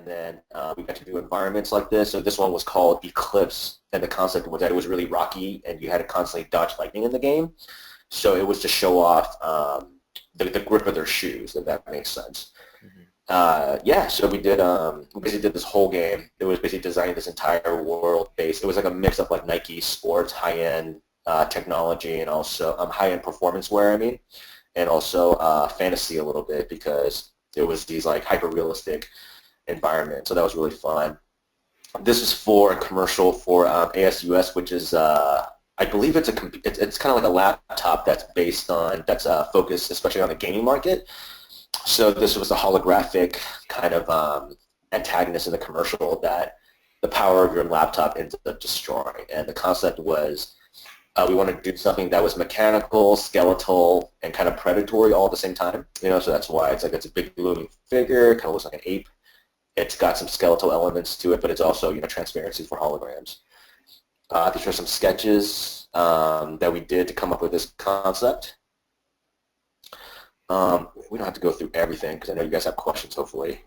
then we got to do environments like this. So this one was called Eclipse, and the concept was that it was really rocky, and you had to constantly dodge lightning in the game. So it was to show off the grip of their shoes, if that makes sense. Yeah, so we basically did this whole game. It was basically designing this entire world based. It was like a mix of like Nike sports, high-end technology, and also high-end performance wear, I mean, and also fantasy a little bit because it was these like hyper-realistic environments. So that was really fun. This is for a commercial for ASUS, which is I believe it's kind of like a laptop that's focused especially on the gaming market. So this was the holographic kind of antagonist in the commercial that the power of your laptop ends up destroying. And the concept was we wanted to do something that was mechanical, skeletal, and kind of predatory all at the same time. So that's why it's a big looming figure, kind of looks like an ape. It's got some skeletal elements to it, but it's also transparency for holograms. These are some sketches that we did to come up with this concept. We don't have to go through everything because I know you guys have questions, hopefully.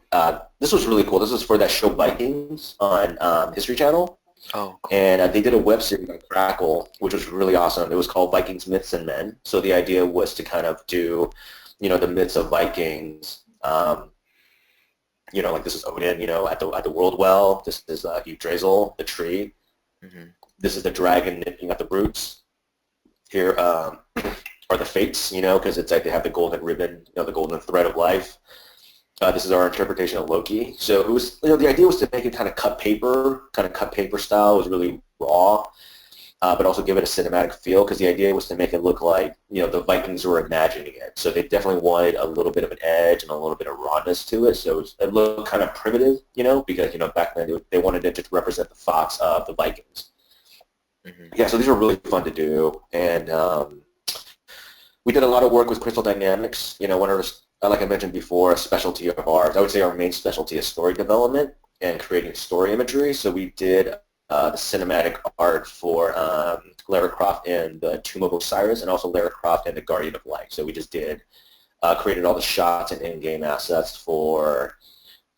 This was really cool. This was for that show Vikings on History Channel. Oh, cool. And they did a web series on Crackle, which was really awesome. It was called Vikings, Myths, and Men. So the idea was to kind of do, the myths of Vikings. Like this is Odin, at the World Well. This is Yggdrasil, the tree. Mm-hmm. This is the dragon nipping at the roots. Here are the fates, because it's like they have the golden ribbon, the golden thread of life. This is our interpretation of Loki. So it was, the idea was to make it kind of cut paper style. It was really raw, but also give it a cinematic feel because the idea was to make it look like, the Vikings were imagining it. So they definitely wanted a little bit of an edge and a little bit of rawness to it. So it looked kind of primitive, because, back then they wanted it to represent the thoughts of the Vikings. Mm-hmm. Yeah, so these were really fun to do. And we did a lot of work with Crystal Dynamics. Like I mentioned before, a specialty of ours. I would say our main specialty is story development and creating story imagery. So we did the cinematic art for Lara Croft and the Tomb of Osiris, and also Lara Croft and the Guardian of Light. So we just created all the shots and in-game assets for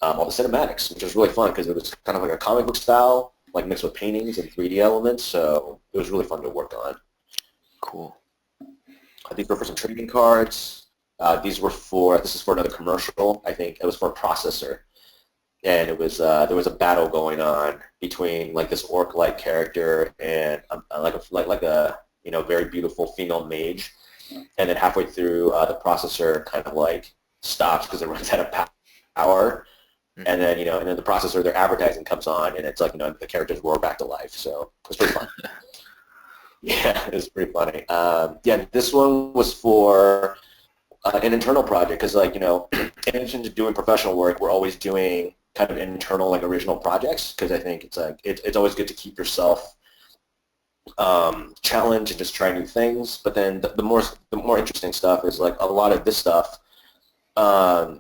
all the cinematics, which was really fun because it was kind of like a comic book style, like mixed with paintings and 3D elements. So it was really fun to work on. Cool. I think for some trading cards. This is for another commercial. I think it was for a processor, and it was there was a battle going on between like this orc-like character and like a very beautiful female mage, and then halfway through the processor kind of like stops because it runs out of power, and then and then the processor, their advertising comes on, and it's like the characters roar back to life. So it was pretty fun. Yeah, it was pretty funny. Yeah, this one was for an internal project because, in addition to doing professional work, we're always doing kind of internal, like, original projects because I think it's always good to keep yourself challenged and just try new things. But then the more interesting stuff is, like, a lot of this stuff.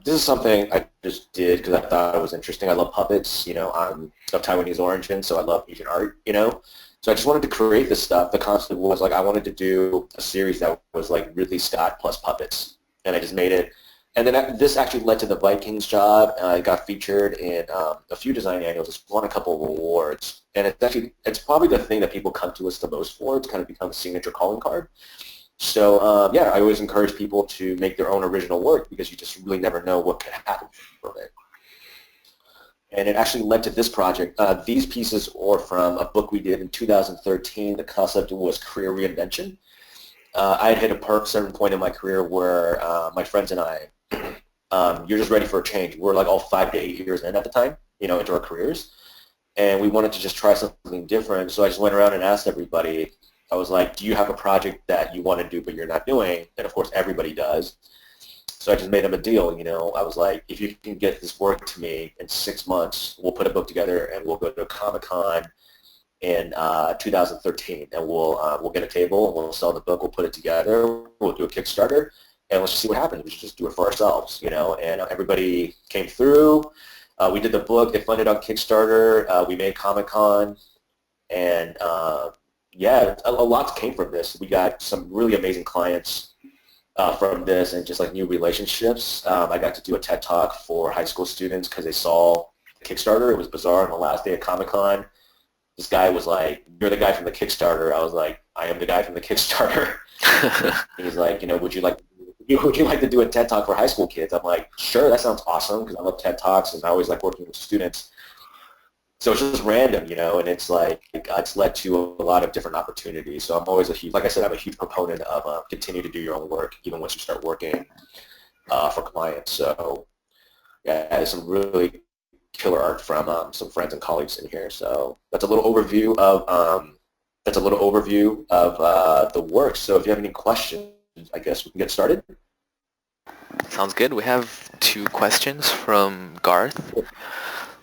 This is something I just did because I thought it was interesting. I love puppets. I'm of Taiwanese origin, so I love Asian art, So I just wanted to create this stuff. The concept was, like, I wanted to do a series that was, like, Ridley Scott plus puppets. And I just made it. And then this actually led to the Vikings job. I got featured in a few design annuals. It's won a couple of awards. And it's probably the thing that people come to us the most for. It's kind of become a signature calling card. So, yeah, I always encourage people to make their own original work because you just really never know what could happen from it. And it actually led to this project. These pieces are from a book we did in 2013. The concept was career reinvention. I had hit a certain point in my career where my friends and I, you're just ready for a change. We're like all 5 to 8 years in at the time, into our careers. And we wanted to just try something different. So I just went around and asked everybody. I was like, do you have a project that you want to do but you're not doing? And, of course, everybody does. So I just made them a deal. I was like, if you can get this work to me in 6 months, we'll put a book together and we'll go to a Comic-Con in 2013, and we'll get a table and we'll sell the book. We'll put it together. We'll do a Kickstarter, and let's just see what happens. We should just do it for ourselves, And everybody came through. We did the book. It funded on Kickstarter. We made Comic-Con, and yeah, a lot came from this. We got some really amazing clients from this, and just like new relationships. I got to do a TED Talk for high school students because they saw Kickstarter. It was bizarre. On the last day of Comic-Con, this guy was like, "You're the guy from the Kickstarter." I was like, "I am the guy from the Kickstarter." He's like, would you like to do a TED Talk for high school kids? I'm like, sure, that sounds awesome because I love TED Talks and I always like working with students. So it's just random, and it's like it's led to a lot of different opportunities. So I'm always like I said, I'm a huge proponent of continue to do your own work even once you start working for clients. So yeah, there's some really killer art from some friends and colleagues in here. So that's a little overview of the work. So if you have any questions, I guess we can get started. Sounds good. We have 2 questions from Garth.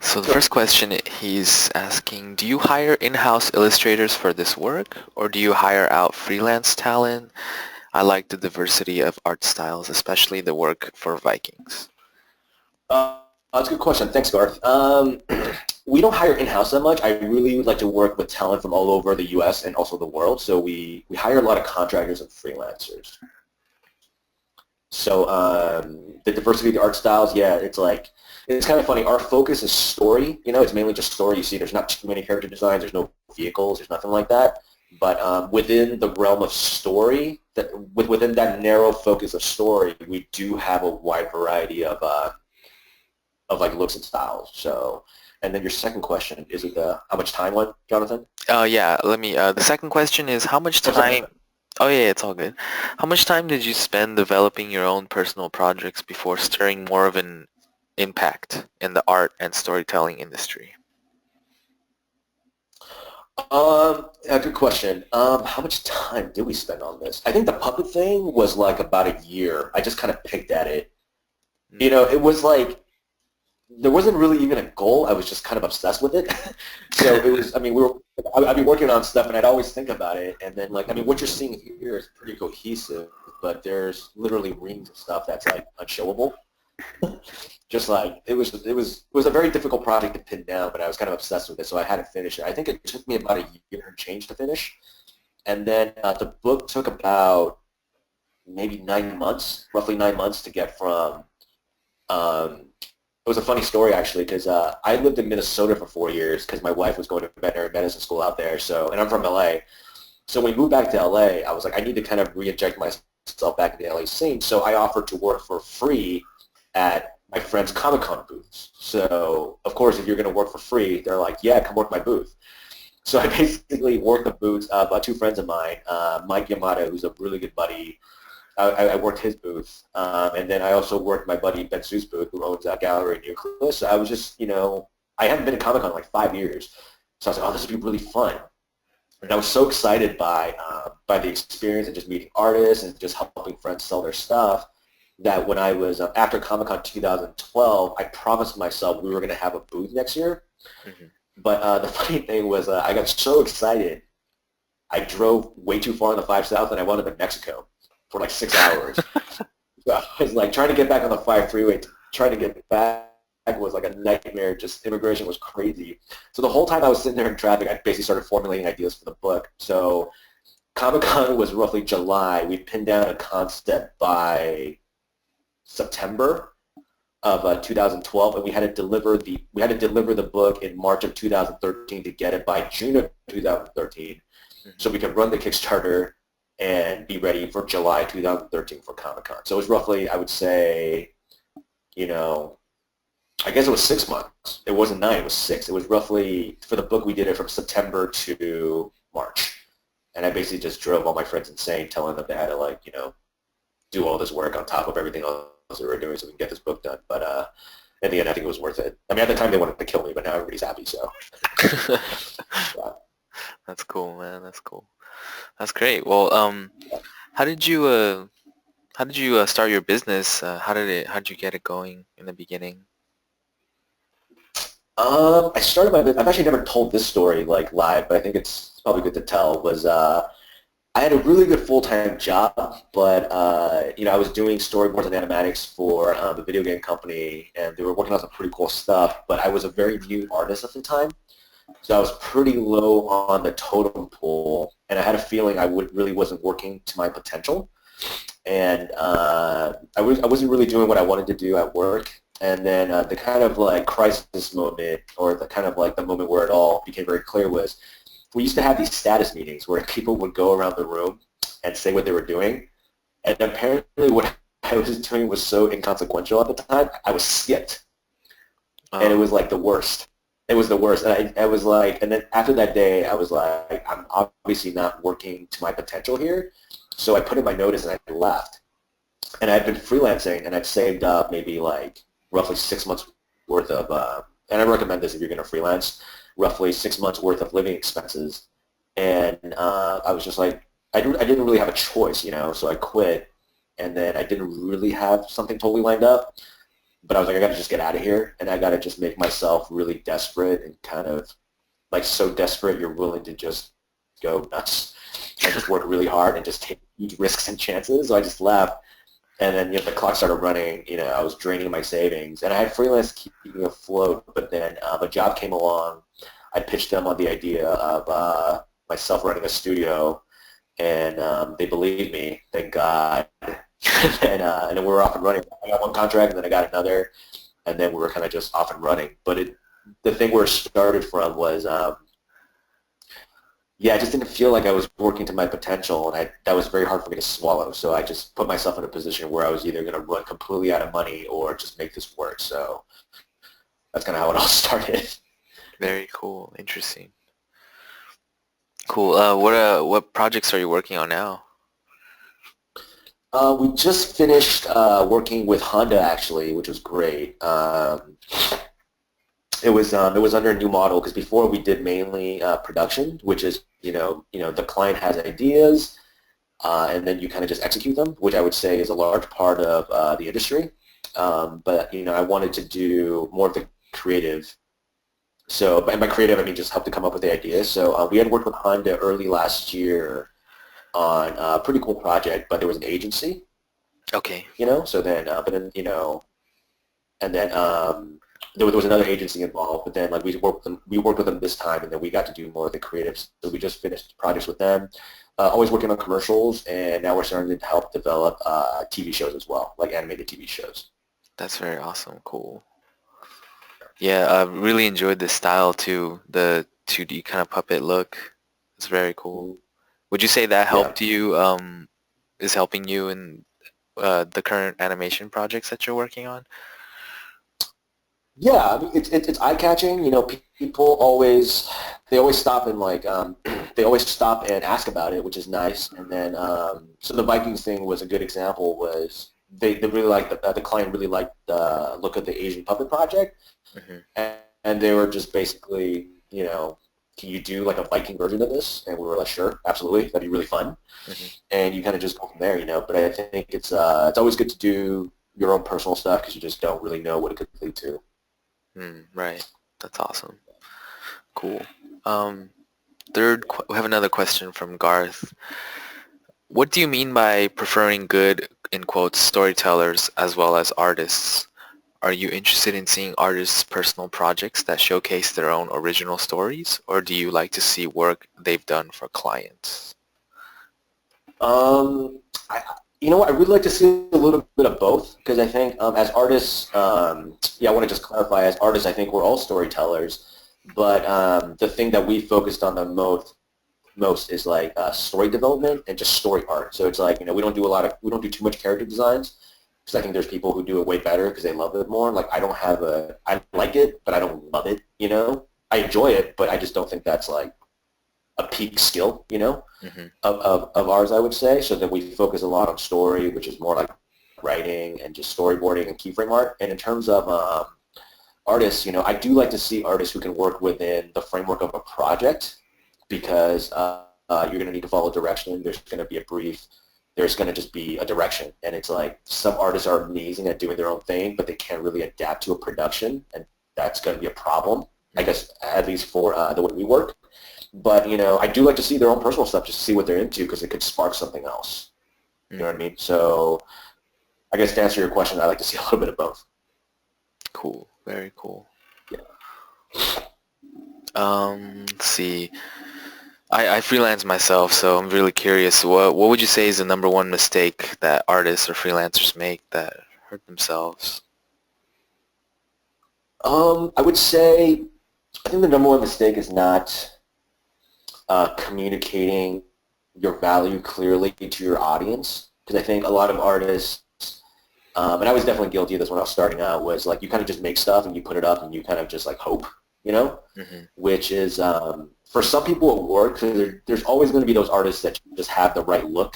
So the first question, he's asking, do you hire in-house illustrators for this work, or do you hire out freelance talent? I like the diversity of art styles, especially the work for Vikings. That's a good question. Thanks, Garth. We don't hire in-house that much. I really would like to work with talent from all over the U.S. and also the world. So we hire a lot of contractors and freelancers. So the diversity of the art styles, yeah, it's kind of funny. Our focus is story. It's mainly just story. You see, there's not too many character designs. There's no vehicles. There's nothing like that. But within the realm of story, within that narrow focus of story, we do have a wide variety of like looks and styles. So, and then your second question, is it how much time one, Jonathan? Yeah, let me, the second question is how much time, oh yeah, it's all good. How much time did you spend developing your own personal projects before stirring more of an impact in the art and storytelling industry? Good question. How much time did we spend on this? I think the puppet thing was like about a year. I just kind of picked at it. It was like, there wasn't really even a goal. I was just kind of obsessed with it. So it was, I'd be working on stuff and I'd always think about it. And then what you're seeing here is pretty cohesive, but there's literally reams of stuff that's like unshowable. Just like, it was a very difficult project to pin down, but I was kind of obsessed with it, so I had to finish it. I think it took me about a year and change to finish. And then the book took about maybe 9 months, roughly 9 months to get from, it was a funny story actually, because I lived in Minnesota for 4 years because my wife was going to veterinary medicine school out there, and I'm from LA. So when we moved back to LA, I was like, I need to kind of re-inject myself back into the LA scene, so I offered to work for free at my friend's Comic-Con booths. So, of course, if you're going to work for free, they're like, yeah, come work my booth. So I basically worked the booths of 2 friends of mine, Mike Yamada, who's a really good buddy. I worked his booth. And then I also worked my buddy Ben Su's booth, who owns a gallery in Euclid. So I was just, I hadn't been to Comic-Con in like 5 years. So I was like, oh, this would be really fun. And I was so excited by the experience and just meeting artists and just helping friends sell their stuff, that when I was, after Comic-Con 2012, I promised myself we were going to have a booth next year. Mm-hmm. But the funny thing was I got so excited, I drove way too far on the 5 South, and I wound up in Mexico for like 6 hours. So I was like trying to get back on the 5 freeway, trying to get back was like a nightmare. Just immigration was crazy. So the whole time I was sitting there in traffic, I basically started formulating ideas for the book. So Comic-Con was roughly July. We pinned down a concept by September of 2012, and we had to deliver the book in March of 2013 to get it by June of 2013, so we could run the Kickstarter and be ready for July 2013 for Comic-Con. So it was roughly, I would say, I guess it was 6 months. It wasn't 9, it was 6. It was roughly, for the book, we did it from September to March. And I basically just drove all my friends insane, telling them they had to, do all this work on top of everything else we were doing so we can get this book done. But in the end, I think it was worth it. I mean, at the time, they wanted to kill me, but now everybody's happy, so. Yeah. That's cool, man. That's cool. That's great. Well, how did you start your business? How did you get it going in the beginning? I started my business. I've actually never told this story like live, but I think it's probably good to tell. Was I had a really good full-time job, but I was doing storyboards and animatics for the video game company, and they were working on some pretty cool stuff. But I was a very new artist at the time, so I was pretty low on the totem pole, and I had a feeling I really wasn't working to my potential, and I wasn't really doing what I wanted to do at work. And then the kind of like crisis moment, or the kind of like the moment where it all became very clear, was we used to have these status meetings where people would go around the room and say what they were doing. And apparently what I was doing was so inconsequential at the time, I was skipped. And it Oh, was like the worst. It was the worst. And I was like, and then after that day, I was like, I'm obviously not working to my potential here. So I put in my notice and I left. And I'd been freelancing, and I'd saved up maybe like roughly 6 months worth of, and I recommend this if you're going to freelance, roughly 6 months worth of living expenses. And I was just like, I didn't really have a choice, so I quit. And then I didn't really have something totally lined up, but I was like, I got to just get out of here, and I got to just make myself really desperate, and kind of like so desperate you're willing to just go nuts and just work really hard and just take huge risks and chances. So I just left. And then the clock started running. I was draining my savings, and I had freelance keeping me afloat. But then a job came along. I pitched them on the idea of myself running a studio, and they believed me. Thank God. And then we were off and running. I got one contract, and then I got another, and then we were kind of just off and running. But the thing where it started from was yeah, I just didn't feel like I was working to my potential, and that was very hard for me to swallow. So I just put myself in a position where I was either going to run completely out of money or just make this work. So that's kind of how it all started. very cool. Interesting. Cool. What projects are you working on now? We just finished working with Honda, actually, which was great. It was under a new model, because before we did mainly production, which is the client has ideas, and then you kind of just execute them, which I would say is a large part of the industry. But I wanted to do more of the creative. So, and by creative, I mean just help to come up with the ideas. So we had worked with Honda early last year on a pretty cool project, but there was an agency, Okay. So then, but then, and then there was another agency involved. But then, like, we worked with them this time, and then we got to do more of the creatives. So we just finished projects with them. Always working on commercials, and now we're starting to help develop TV shows as well, like animated TV shows. That's very awesome. Cool. Yeah, I really enjoyed the style too. The 2D kind of puppet look. It's very cool. Mhm. Would you say that Yeah. helped you, is helping you in the current animation projects that you're working on? Yeah, I mean, it's eye catching. People always stop and like they always stop and ask about it, which is nice. And then so the Vikings thing was a good example. Was they really liked the client really liked the look of the Asian puppet project, Hmm. and they were just basically can you do like a Viking version of this? And we were like, sure, absolutely, that'd be really fun. Hmm. And you kind of just go from there. But I think it's always good to do your own personal stuff, because you just don't really know what it could lead to. Mm, right. That's awesome. Cool. Um, we have another question from Garth. What do you mean by preferring good, in quotes, storytellers as well as artists? Are you interested in seeing artists' personal projects that showcase their own original stories, or do you like to see work they've done for clients? I, you know what? I would like to see a little bit of both, because I think as artists, yeah, I want to just clarify. As artists, I think we're all storytellers, but the thing that we focused on the most is like story development and just story art. So it's like we don't do too much character designs, because I think there's people who do it way better because they love it more. Like I like it, but I don't love it. I enjoy it, but I just don't think that's like a peak skill. Hmm. Of ours, I would say. So then we focus a lot on story, which is more like writing and just storyboarding and keyframe art. And in terms of artists, I do like to see artists who can work within the framework of a project, because you're going to need to follow direction. There's going to be a brief. There's going to just be a direction. And it's like some artists are amazing at doing their own thing, but they can't really adapt to a production, and that's going to be a problem, I guess, at least for the way we work. But, I do like to see their own personal stuff, just to see what they're into, because it could spark something else. You know what I Hmm. mean? So I guess to answer your question, I like to see a little bit of both. Cool. Very cool. Yeah. Let's see. I freelance myself, so I'm really curious. What would you say is the number one mistake that artists or freelancers make that hurt themselves? I would say, I think the number one mistake is not communicating your value clearly to your audience. Because I think a lot of artists, and I was definitely guilty of this when I was starting out, was like you kind of just make stuff and you put it up and you kind of just like hope, you know, Hmm. which is for some people it works. There's always going to be those artists that just have the right look.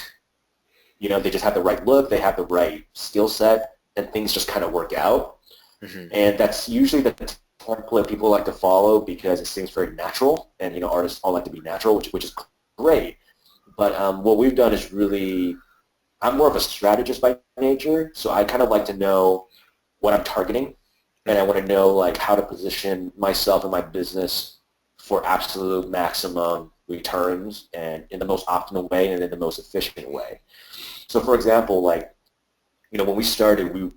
You know, they just have the right look, they have the right skill set, and things just kind of work out. Hmm. And that's usually the template people like to follow because it seems very natural, and you know, artists all like to be natural, which is great. But what we've done is really, I'm more of a strategist by nature, so I kind of like to know what I'm targeting, and I want to know like how to position myself and my business for absolute maximum returns and in the most optimal way and in the most efficient way. So for example, like, you know, when we started, we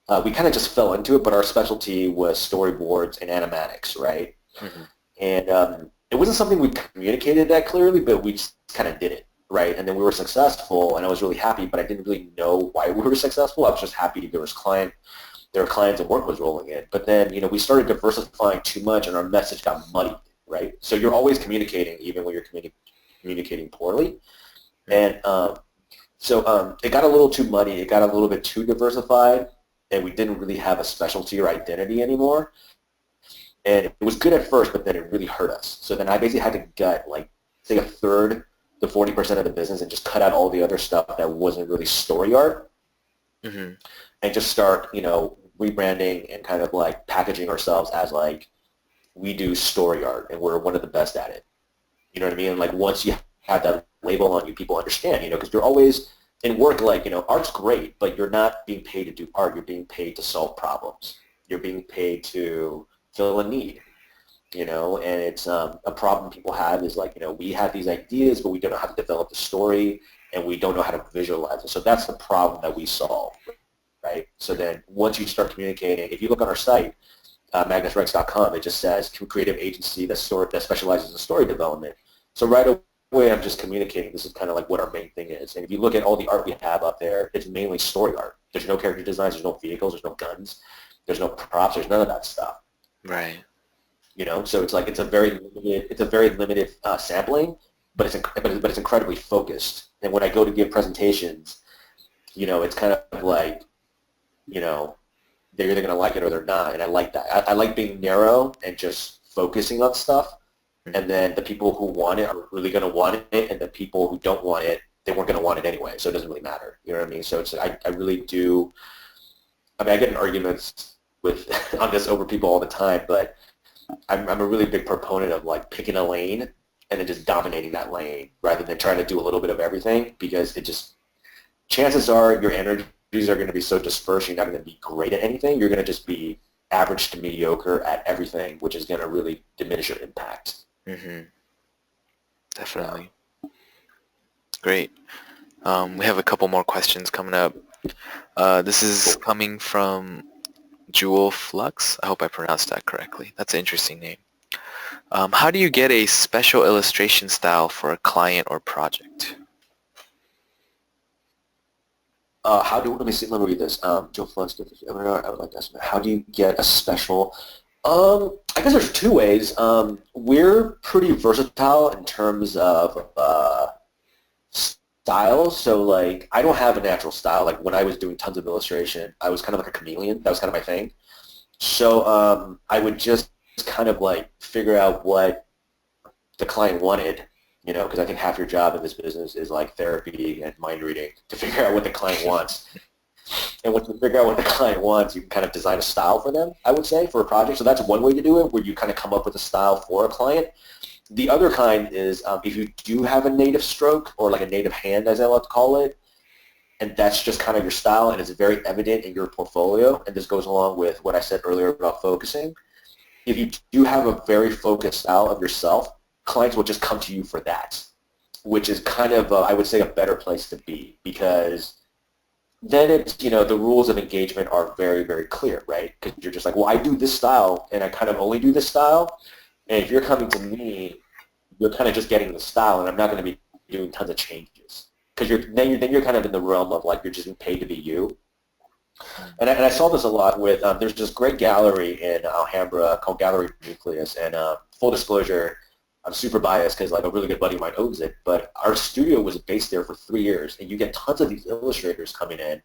kind of just fell into it, but our specialty was storyboards and animatics, right? Hmm. And it wasn't something we communicated that clearly, but we just kind of did it, right? And then we were successful, and I was really happy, but I didn't really know why we were successful. I was just happy there were clients and work was rolling in. But then, you know, we started diversifying too much, and our message got muddied, right? So you're always communicating, even when you're communicating poorly. And it got a little too muddy. It got a little bit too diversified, and we didn't really have a specialty or identity anymore. And it was good at first, but then it really hurt us. So then I basically had to gut, like, say a third to 40% of the business and just cut out all the other stuff that wasn't really story art Hmm. and just start, you know, rebranding and kind of like packaging ourselves as like we do story art and we're one of the best at it. You know what I mean? And like once you have that label on you, people understand, you know, because you're always in work like, you know, art's great, but you're not being paid to do art. You're being paid to solve problems. You're being paid to fill a need, you know, and it's a problem people have is like, you know, we have these ideas, but we don't know how to develop the story and we don't know how to visualize it. So that's the problem that we solve, right? So then once you start communicating, if you look on our site, magnusrex.com, it just says creative agency that specializes in story development. So right away, I'm just communicating this is kind of like what our main thing is. And if you look at all the art we have up there, it's mainly story art. There's no character designs, there's no vehicles, there's no guns, there's no props, there's none of that stuff. Right. You know, so it's like it's a very limited sampling, but it's incredibly focused. And when I go to give presentations, you know, it's kind of like, you know, they're either going to like it or they're not, and I like that. I like being narrow and just focusing on stuff, and then the people who want it are really going to want it, and the people who don't want it, they weren't going to want it anyway, so it doesn't really matter. You know what I mean? So it's I really do. I mean, I get in arguments with on this over people all the time, but I'm a really big proponent of like picking a lane and then just dominating that lane rather than trying to do a little bit of everything because it just chances are your energies are going to be so dispersed you're not going to be great at anything. You're going to just be average to mediocre at everything, which is going to really diminish your impact. Hmm. Definitely. Great. We have a couple more questions coming up. This is coming from Jewel Flux. I hope I pronounced that correctly. That's an interesting name. How do you get a special illustration style for a client or project? Let me read this. Joe Flux, I would like to ask, how do you get a special? I guess there's two ways. We're pretty versatile in terms of style. So like, I don't have a natural style. Like when I was doing tons of illustration, I was kind of like a chameleon. That was kind of my thing. So I would just kind of like figure out what the client wanted, you know, because I think half your job in this business is like therapy and mind reading to figure out what the client wants. And once you figure out what the client wants, you can kind of design a style for them, I would say, for a project. So that's one way to do it, where you kind of come up with a style for a client. The other kind is if you do have a native stroke or like a native hand, as I like to call it, and that's just kind of your style and it's very evident in your portfolio, and this goes along with what I said earlier about focusing. If you do have a very focused style of yourself, clients will just come to you for that, which is kind of, I would say, a better place to be because then it's, you know, the rules of engagement are very, very clear, right? Because you're just like, well, I do this style and I kind of only do this style. And if you're coming to me, you're kind of just getting the style and I'm not going to be doing tons of changes. Because then you're kind of in the realm of like you're just being paid to be you. And I saw this a lot with, there's this great gallery in Alhambra called Gallery Nucleus, and full disclosure, I'm super biased because like a really good buddy of mine owns it, but our studio was based there for 3 years, and you get tons of these illustrators coming in,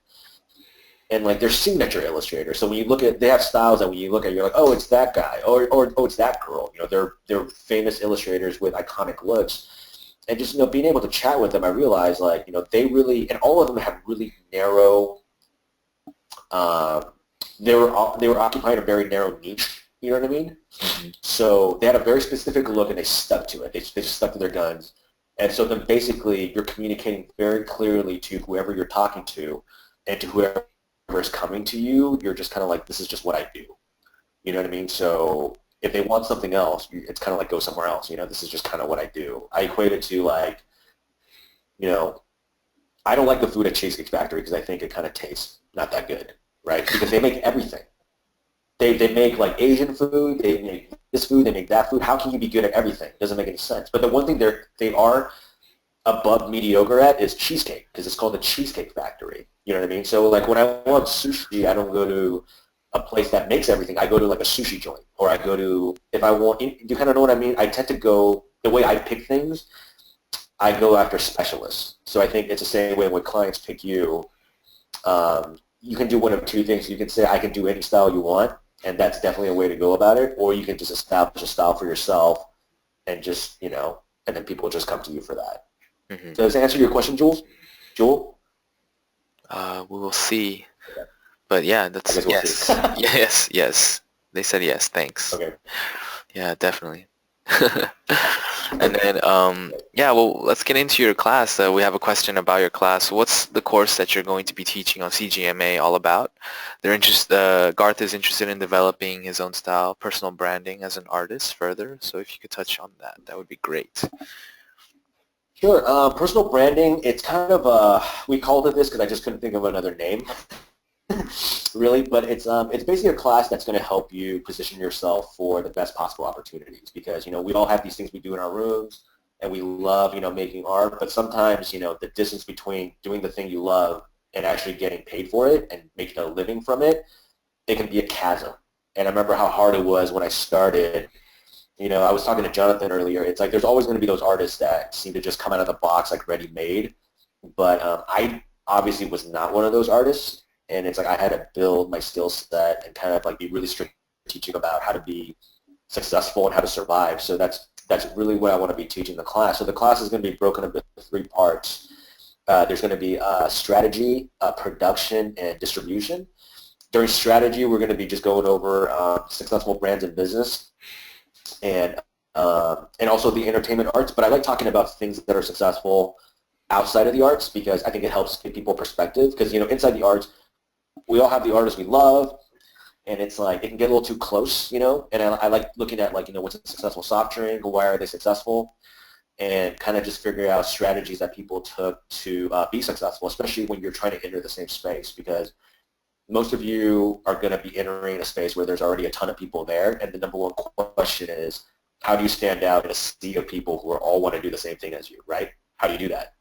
and like they're signature illustrators. So when you look at, they have styles that when you look at, you're like, oh, it's that guy, or oh, it's that girl. You know, they're famous illustrators with iconic looks, and just being able to chat with them, I realized like they really, and all of them have really narrow. They were occupying a very narrow niche. You know what I mean? Mm-hmm. So they had a very specific look, and they stuck to it. They just stuck to their guns. And so then basically you're communicating very clearly to whoever you're talking to, and to whoever is coming to you. You're just kind of like, this is just what I do. You know what I mean? So if they want something else, it's kind of like go somewhere else. This is just kind of what I do. I equate it to like, I don't like the food at Cheesecake Factory because I think it kind of tastes not that good, right? Because they make everything. They make like Asian food, they make this food, they make that food. How can you be good at everything? It doesn't make any sense. But the one thing they are above mediocre at is cheesecake, because it's called the Cheesecake Factory. You know what I mean? So like when I want sushi, I don't go to a place that makes everything. I go to like a sushi joint, or I go to, if I want, you kind of know what I mean? I tend to go, the way I pick things, I go after specialists. So I think it's the same way when clients pick you. You can do one of two things. You can say, I can do any style you want, and that's definitely a way to go about it. Or you can just establish a style for yourself and just, and then people will just come to you for that. Mm-hmm. Does that answer your question, Jules? Joel? We will see. Okay. But yeah, that's we'll yes. yes. They said yes, thanks. Okay. Yeah, definitely. And then, yeah, well, let's get into your class. We have a question about your class. What's the course that you're going to be teaching on CGMA all about? Garth is interested in developing his own style, personal branding as an artist further. So if you could touch on that, that would be great. Sure. Personal branding, it's kind of, we called it this because I just couldn't think of another name. Really, but it's basically a class that's going to help you position yourself for the best possible opportunities, because we all have these things we do in our rooms, and we love making art, but sometimes the distance between doing the thing you love and actually getting paid for it and making a living from it, it can be a chasm. And I remember how hard it was when I started. I was talking to Jonathan earlier. It's like there's always going to be those artists that seem to just come out of the box like ready-made, but I obviously was not one of those artists. And it's like I had to build my skill set and kind of like be really strategic about how to be successful and how to survive. So that's really what I want to be teaching the class. So the class is going to be broken into 3 parts. There's going to be strategy, production, and distribution. During strategy, we're going to be just going over successful brands in business and also the entertainment arts. But I like talking about things that are successful outside of the arts, because I think it helps give people perspective. Because inside the arts, we all have the artists we love, and it's like it can get a little too close, and I like looking at like, what's a successful soft drink, why are they successful, and kind of just figure out strategies that people took to be successful, especially when you're trying to enter the same space, because most of you are going to be entering a space where there's already a ton of people there, and the number one question is, how do you stand out in a sea of people who all want to do the same thing as you, right? How do you do that?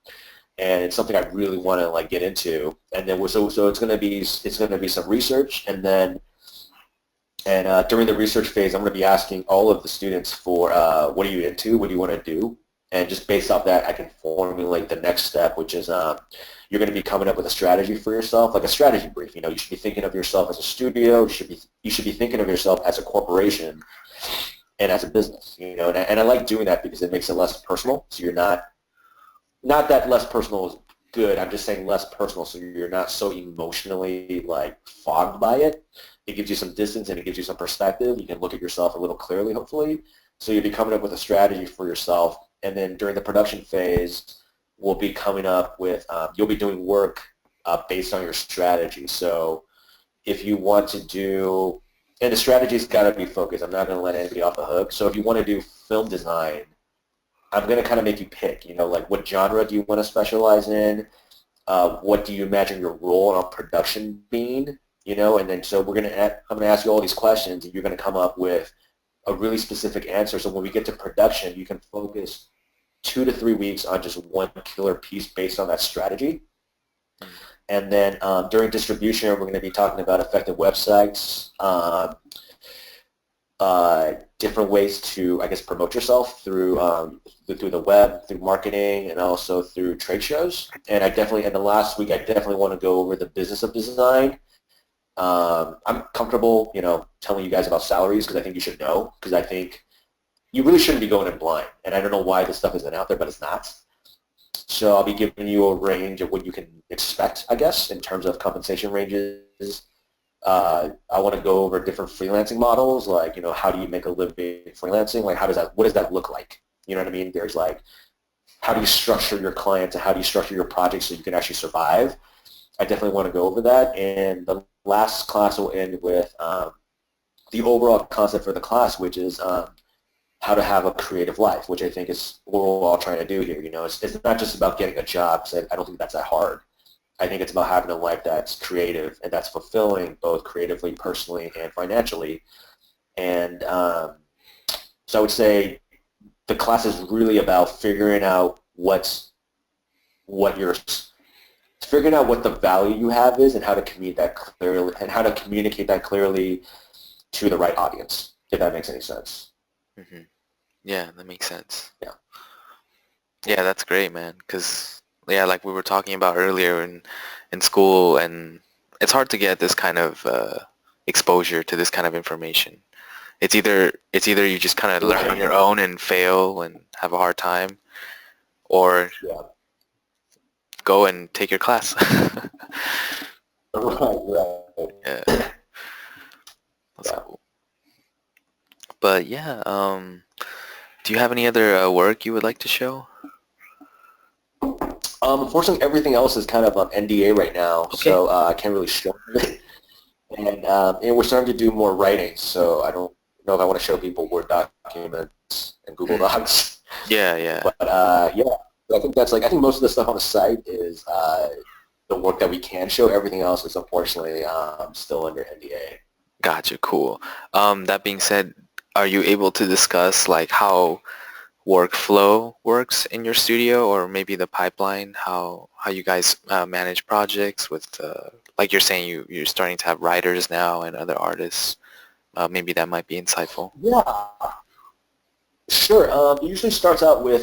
And it's something I really want to like get into. And then so it's going to be some research, and then during the research phase, I'm going to be asking all of the students for what are you into, what do you want to do, and just based off that, I can formulate the next step, which is you're going to be coming up with a strategy for yourself, like a strategy brief. You should be thinking of yourself as a studio. You should be thinking of yourself as a corporation and as a business. And I like doing that because it makes it less personal. So you're not that less personal is good. I'm just saying less personal, so you're not so emotionally like fogged by it. It gives you some distance and it gives you some perspective. You can look at yourself a little clearly, hopefully. So you'll be coming up with a strategy for yourself, and then during the production phase, we'll be coming up with. You'll be doing work based on your strategy. So if you want to do, and the strategy's got to be focused. I'm not going to let anybody off the hook. So if you want to do film design, I'm going to kind of make you pick, like what genre do you want to specialize in? What do you imagine your role in a production being? And then so I'm going to ask you all these questions, and you're going to come up with a really specific answer. So when we get to production, you can focus 2 to 3 weeks on just one killer piece based on that strategy. And then during distribution, we're going to be talking about effective websites, different ways to, I guess, promote yourself through the web, through marketing, and also through trade shows. And in the last week, I definitely want to go over the business of design. I'm comfortable, telling you guys about salaries because I think you should know, because I think you really shouldn't be going in blind. And I don't know why this stuff isn't out there, but it's not. So I'll be giving you a range of what you can expect, I guess, in terms of compensation ranges. I want to go over different freelancing models, like, how do you make a living freelancing? Like, what does that look like? You know what I mean? There's like, how do you structure your clients and how do you structure your projects so you can actually survive? I definitely want to go over that. And the last class will end with the overall concept for the class, which is how to have a creative life, which I think is what we're all trying to do here. It's not just about getting a job, because I don't think that's that hard. I think it's about having a life that's creative and that's fulfilling, both creatively, personally, and financially. And so I would say the class is really about figuring out what the value you have is, and how to communicate that clearly to the right audience, if that makes any sense. Mm-hmm. Yeah, that makes sense. Yeah. Yeah, that's great, man. Because like we were talking about earlier in school, and it's hard to get this kind of exposure to this kind of information. It's either you just kind of learn on your own and fail and have a hard time, or go and take your class. Right. Yeah, that's cool. But yeah, do you have any other work you would like to show? Unfortunately, everything else is kind of on NDA right now, so I can't really show it. And we're starting to do more writing, so I don't know if I want to show people Word documents and Google Docs. Yeah. But I think I think most of the stuff on the site is the work that we can show. Everything else is unfortunately still under NDA. Gotcha. Cool. That being said, are you able to discuss like how workflow works in your studio, or maybe the pipeline, how you guys manage projects with, like you're saying, you're starting to have writers now and other artists? Maybe that might be insightful. Yeah, sure. It usually starts out with,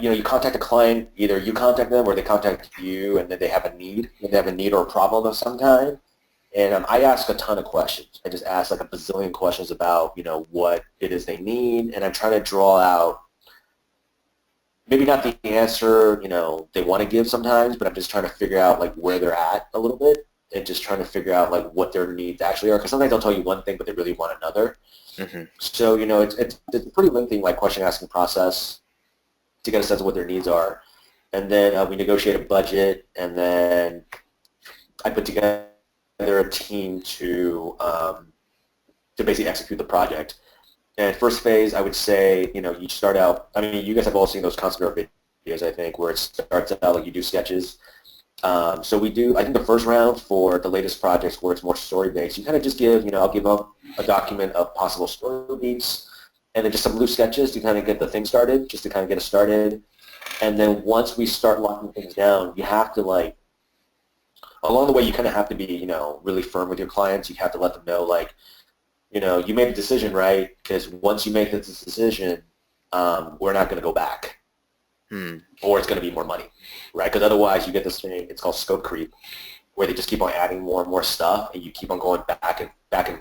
you contact a client, either you contact them or they contact you, and then they have a need. They have a need or a problem of some kind. And I ask a ton of questions. I just ask like a bazillion questions about, what it is they need. And I'm trying to draw out, maybe not the answer, they want to give sometimes, but I'm just trying to figure out like where they're at a little bit, and just trying to figure out like what their needs actually are. Because sometimes they'll tell you one thing, but they really want another. Mm-hmm. So, it's a pretty lengthy like question asking process to get a sense of what their needs are. And then we negotiate a budget, and then I put together a team to basically execute the project. And first phase, I would say, you start out, you guys have all seen those concept art videos, I think, where it starts out like you do sketches. So we do, I think the first round for the latest projects where it's more story-based, you kind of just give, I'll give up a document of possible story beats, and then just some loose sketches to kind of get the thing started, just to kind of get it started. And then once we start locking things down, you have to along the way, you kind of have to be, really firm with your clients. You have to let them know, you made a decision, right? Because once you make this decision, we're not going to go back. Or it's going to be more money, right? Because otherwise you get this thing, it's called scope creep, where they just keep on adding more and more stuff, and you keep on going back and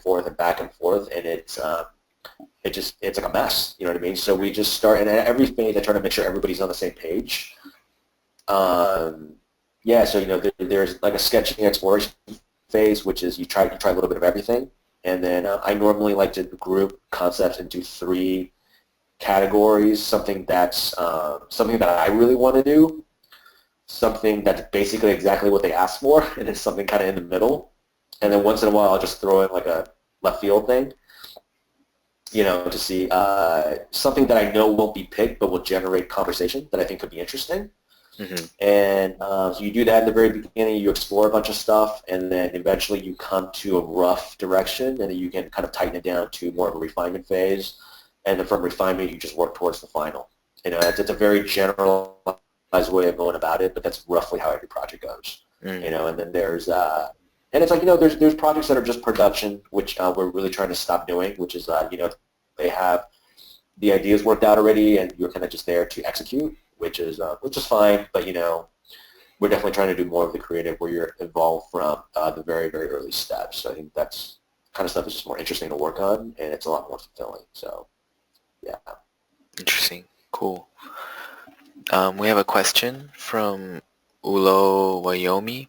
forth, and it's like a mess, you know what I mean? So we just start, and at every phase I try to make sure everybody's on the same page. So there's like a sketching exploration phase, which is you try a little bit of everything, and then I normally like to group concepts into 3 categories: something that I really want to do, something that's basically exactly what they asked for, and then something kind of in the middle, and then once in a while I'll just throw in like a left field thing, to see something that I know won't be picked but will generate conversation that I think could be interesting. Mm-hmm. And so you do that in the very beginning, you explore a bunch of stuff, and then eventually you come to a rough direction, and then you can kind of tighten it down to more of a refinement phase, and then from refinement you just work towards the final. It's a very general way of going about it, but that's roughly how every project goes. Mm. And then there's and it's like there's projects that are just production, which we're really trying to stop doing, which is they have the ideas worked out already, and you're kind of just there to execute, which is fine. But we're definitely trying to do more of the creative, where you're involved from the very very early steps. So I think that's kind of stuff is just more interesting to work on, and it's a lot more fulfilling. So yeah. Interesting. Cool. We have a question from Ulo Wayomi.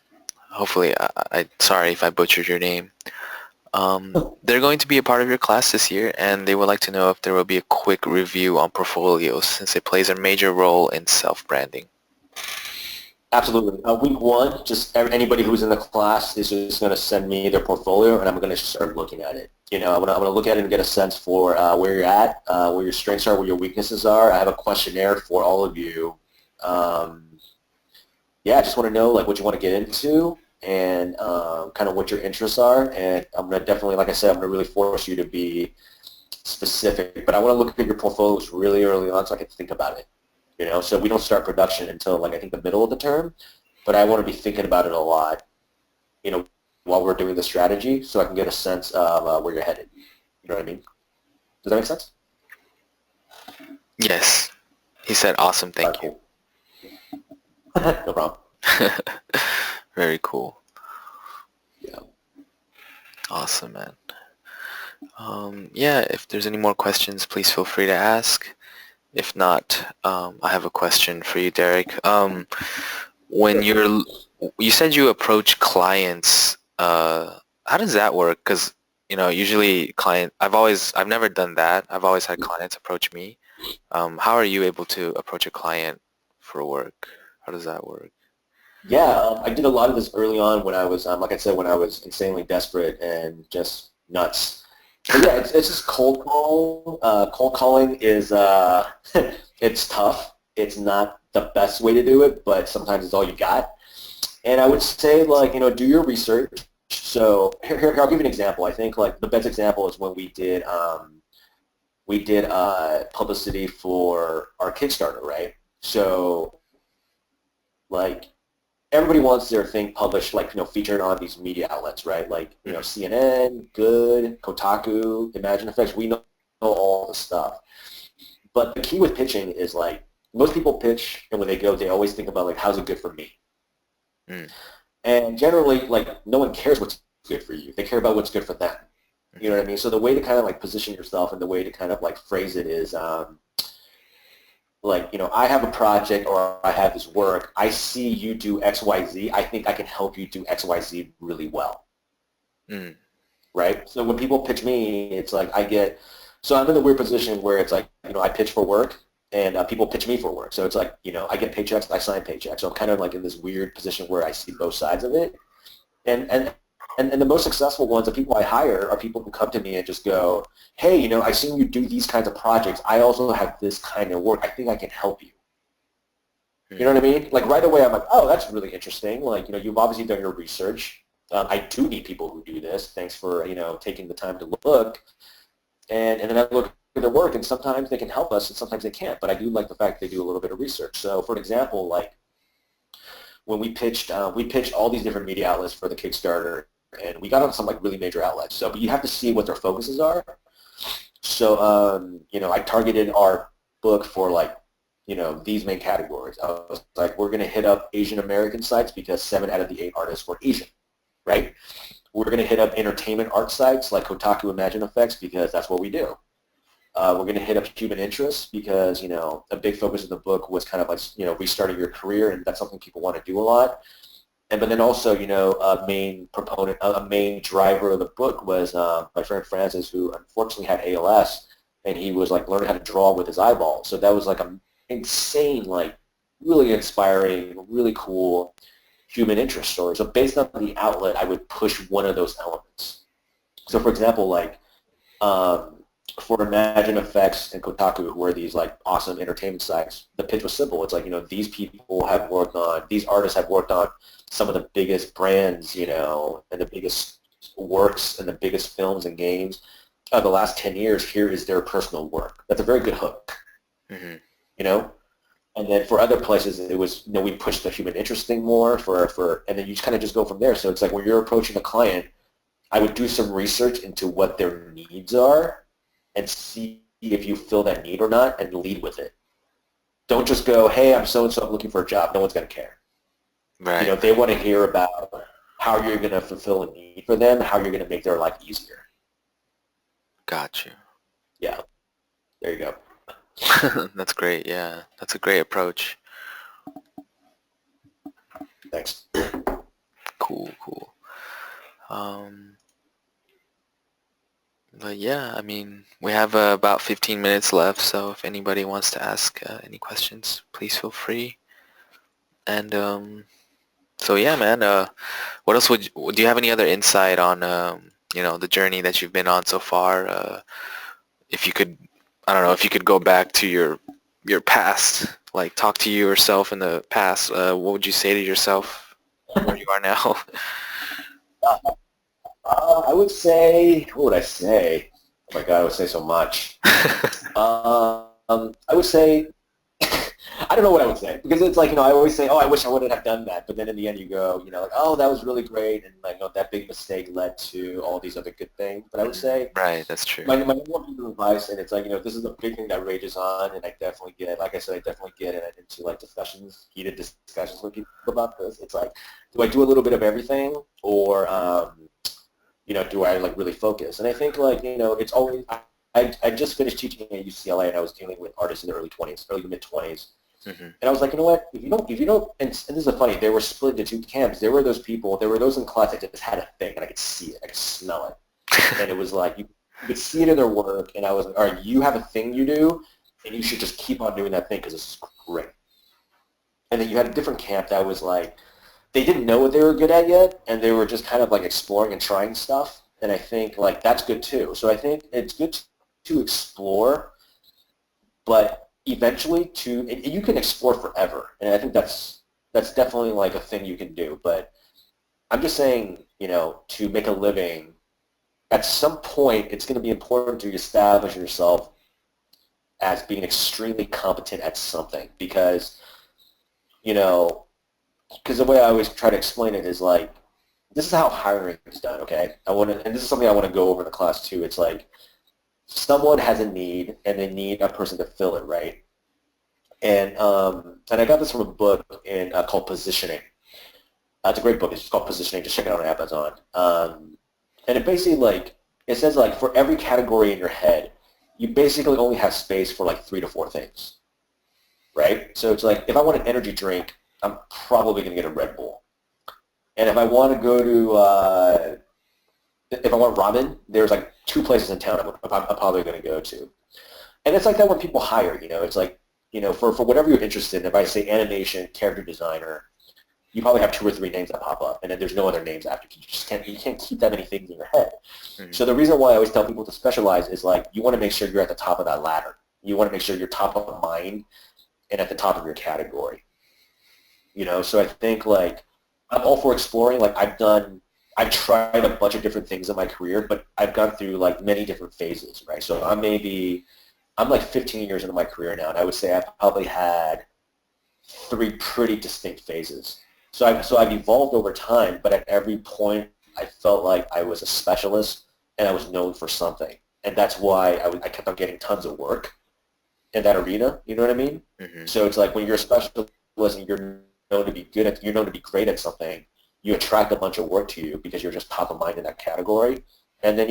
Hopefully, sorry if I butchered your name. They're going to be a part of your class this year, and they would like to know if there will be a quick review on portfolios, since it plays a major role in self-branding. Absolutely. Week one, just anybody who's in the class is just going to send me their portfolio, and I'm going to start looking at it. I'm going to look at it and get a sense for where you're at, where your strengths are, where your weaknesses are. I have a questionnaire for all of you. I just want to know what you want to get into and kind of what your interests are. And I'm going to definitely, like I said, I'm going to really force you to be specific. But I want to look at your portfolios really early on so I can think about it. So we don't start production until I think the middle of the term, but I want to be thinking about it a lot, while we're doing the strategy, so I can get a sense of where you're headed. You know what I mean? Does that make sense? Yes. He said, awesome, thank you. Cool. No problem. Very cool. Yeah. Awesome, man. If there's any more questions, please feel free to ask. If not, I have a question for you, Derek. When you said you approach clients, how does that work? Because usually I've never done that. I've always had clients approach me. How are you able to approach a client for work? How does that work? Yeah, I did a lot of this early on when I was, like I said, when I was insanely desperate and just nuts. But yeah, it's just cold call. Cold calling is it's tough. It's not the best way to do it, but sometimes it's all you got. And I would say do your research. So here I'll give you an example. I think the best example is when we did publicity for our Kickstarter, right? So everybody wants their thing published, featured on these media outlets, right? CNN, Good, Kotaku, Imagine Effects. We know all the stuff. But the key with pitching is most people pitch, and when they go, they always think about how's it good for me? Mm. And generally, no one cares what's good for you. They care about what's good for them. You know what I mean? So the way to kind of position yourself and the way to kind of phrase it is, I have a project or I have this work. I see you do X, Y, Z. I think I can help you do X, Y, Z really well. Mm. Right? So when people pitch me, it's so I'm in the weird position where it's I pitch for work and people pitch me for work. So it's I get paychecks, I sign paychecks. So I'm kind of in this weird position where I see both sides of it. And the most successful ones, the people I hire, are people who come to me and just go, hey, I've seen you do these kinds of projects. I also have this kind of work. I think I can help you. You know what I mean? Right away, I'm oh, that's really interesting. You've obviously done your research. I do need people who do this. Thanks for, taking the time to look. And then I look at their work, and sometimes they can help us, and sometimes they can't. But I do like the fact they do a little bit of research. So, for example, when we pitched all these different media outlets for the Kickstarter, and we got on some really major outlets. So, but you have to see what their focuses are. So, I targeted our book for these main categories. I was we're going to hit up Asian American sites because 7 out of the 8 artists were Asian, right? We're going to hit up entertainment art sites like Kotaku, Imagine Effects because that's what we do. We're going to hit up human interests because a big focus of the book was kind of restarting your career, and that's something people want to do a lot. But then also, a main driver of the book was my friend Francis, who unfortunately had ALS, and he was learning how to draw with his eyeballs. So that was an insane, really inspiring, really cool human interest story. So based on the outlet, I would push one of those elements. So for example, for Imagine Effects and Kotaku, who are these awesome entertainment sites, the pitch was simple. It's these artists have worked on some of the biggest brands, and the biggest works and the biggest films and games of the last 10 years. Here is their personal work. That's a very good hook. Mm-hmm. And then for other places, it was, we pushed the human interest thing more and then you just kind of just go from there. So it's like when you're approaching a client, I would do some research into what their needs are and see if you fill that need or not and lead with it. Don't just go, hey, I'm so-and-so, I'm looking for a job. No one's going to care. Right. They want to hear about how you're going to fulfill a need for them, how you're going to make their life easier. Got you. Yeah. There you go. That's great. Yeah, that's a great approach. Thanks. Cool. But yeah, I mean, we have about 15 minutes left, so if anybody wants to ask any questions, please feel free. And so yeah, man, what else do you have any other insight on, the journey that you've been on so far? If you could, I don't know, if you could go back to your past, like talk to yourself in the past, what would you say to yourself where you are now? I would say, what would I say? Oh my God, I would say so much. I would say, I don't know what I would say because it's like, I always say, oh, I wish I wouldn't have done that. But then in the end you go, like, oh, that was really great. And like, that big mistake led to all these other good things. But I would say, right, that's true. my number one piece of advice, and it's like, this is a big thing that rages on, and I definitely get, like I said, into like heated discussions with people about this. It's like, do I do a little bit of everything or, do I like really focus? And I think like, it's always, I just finished teaching at UCLA and I was dealing with artists in the early to mid-20s. Mm-hmm. And I was like, you know what, if you don't, and this is funny, they were split into two camps. There were those in class that just had a thing and I could see it, I could smell it. And it was like, you could see it in their work and I was like, all right, you have a thing you do and you should just keep on doing that thing because this is great. And then you had a different camp that was like, they didn't know what they were good at yet, and they were just kind of like exploring and trying stuff. And I think like that's good too. So I think it's good to explore, but eventually you can explore forever. And I think that's definitely like a thing you can do. But I'm just saying, to make a living, at some point it's going to be important to establish yourself as being extremely competent at something because, because the way I always try to explain it is like, this is how hiring is done, okay? And this is something I want to go over in the class too. It's like, someone has a need, and they need a person to fill it, right? And I got this from a book called Positioning. It's a great book. It's just called Positioning. Just check it out on Amazon. And it basically it says like for every category in your head, you basically only have space for like 3 to 4 things, right? So it's like if I want an energy drink, I'm probably going to get a Red Bull. And if I want to go to, if I want ramen, there's like 2 places in town I'm probably going to go to. And it's like that when people hire, it's like, for whatever you're interested in, if I say animation, character designer, you probably have 2 or 3 names that pop up, and then there's no other names after. You can't keep that many things in your head. Mm-hmm. So the reason why I always tell people to specialize is like you want to make sure you're at the top of that ladder. You want to make sure you're top of mind and at the top of your category. So I think like I'm all for exploring. Like I've tried a bunch of different things in my career, but I've gone through like many different phases, right? So I'm like 15 years into my career now, and I would say I've probably had 3 pretty distinct phases. So I've evolved over time, but at every point I felt like I was a specialist and I was known for something. And that's why I kept on getting tons of work in that arena, you know what I mean? Mm-hmm. So it's like when you're a specialist and you're known to be great at something, you attract a bunch of work to you because you're just top of mind in that category. And then,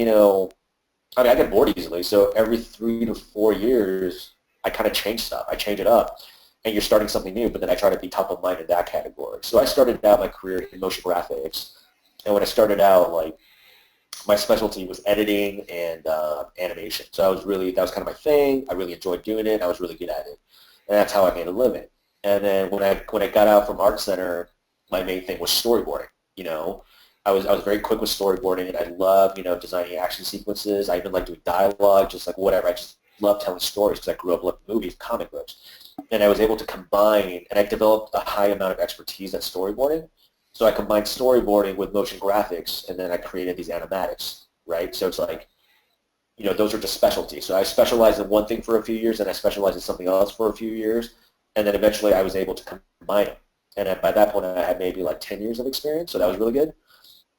I get bored easily. So every 3 to 4 years, I kind of change stuff. I change it up. And you're starting something new, but then I try to be top of mind in that category. So I started out my career in motion graphics. And when I started out, like, my specialty was editing and animation. So that was kind of my thing. I really enjoyed doing it. I was really good at it. And that's how I made a living. And then when I got out from Art Center, my main thing was storyboarding. I was very quick with storyboarding, and I love designing action sequences. I even like doing dialogue, just like whatever. I just love telling stories because I grew up loving movies, comic books, and I was able to combine. And I developed a high amount of expertise at storyboarding. So I combined storyboarding with motion graphics, and then I created these animatics. Right. So it's like, those are just specialties. So I specialized in one thing for a few years, and I specialized in something else for a few years. and then eventually I was able to combine them. And by that point, I had maybe like 10 years of experience, so that was really good.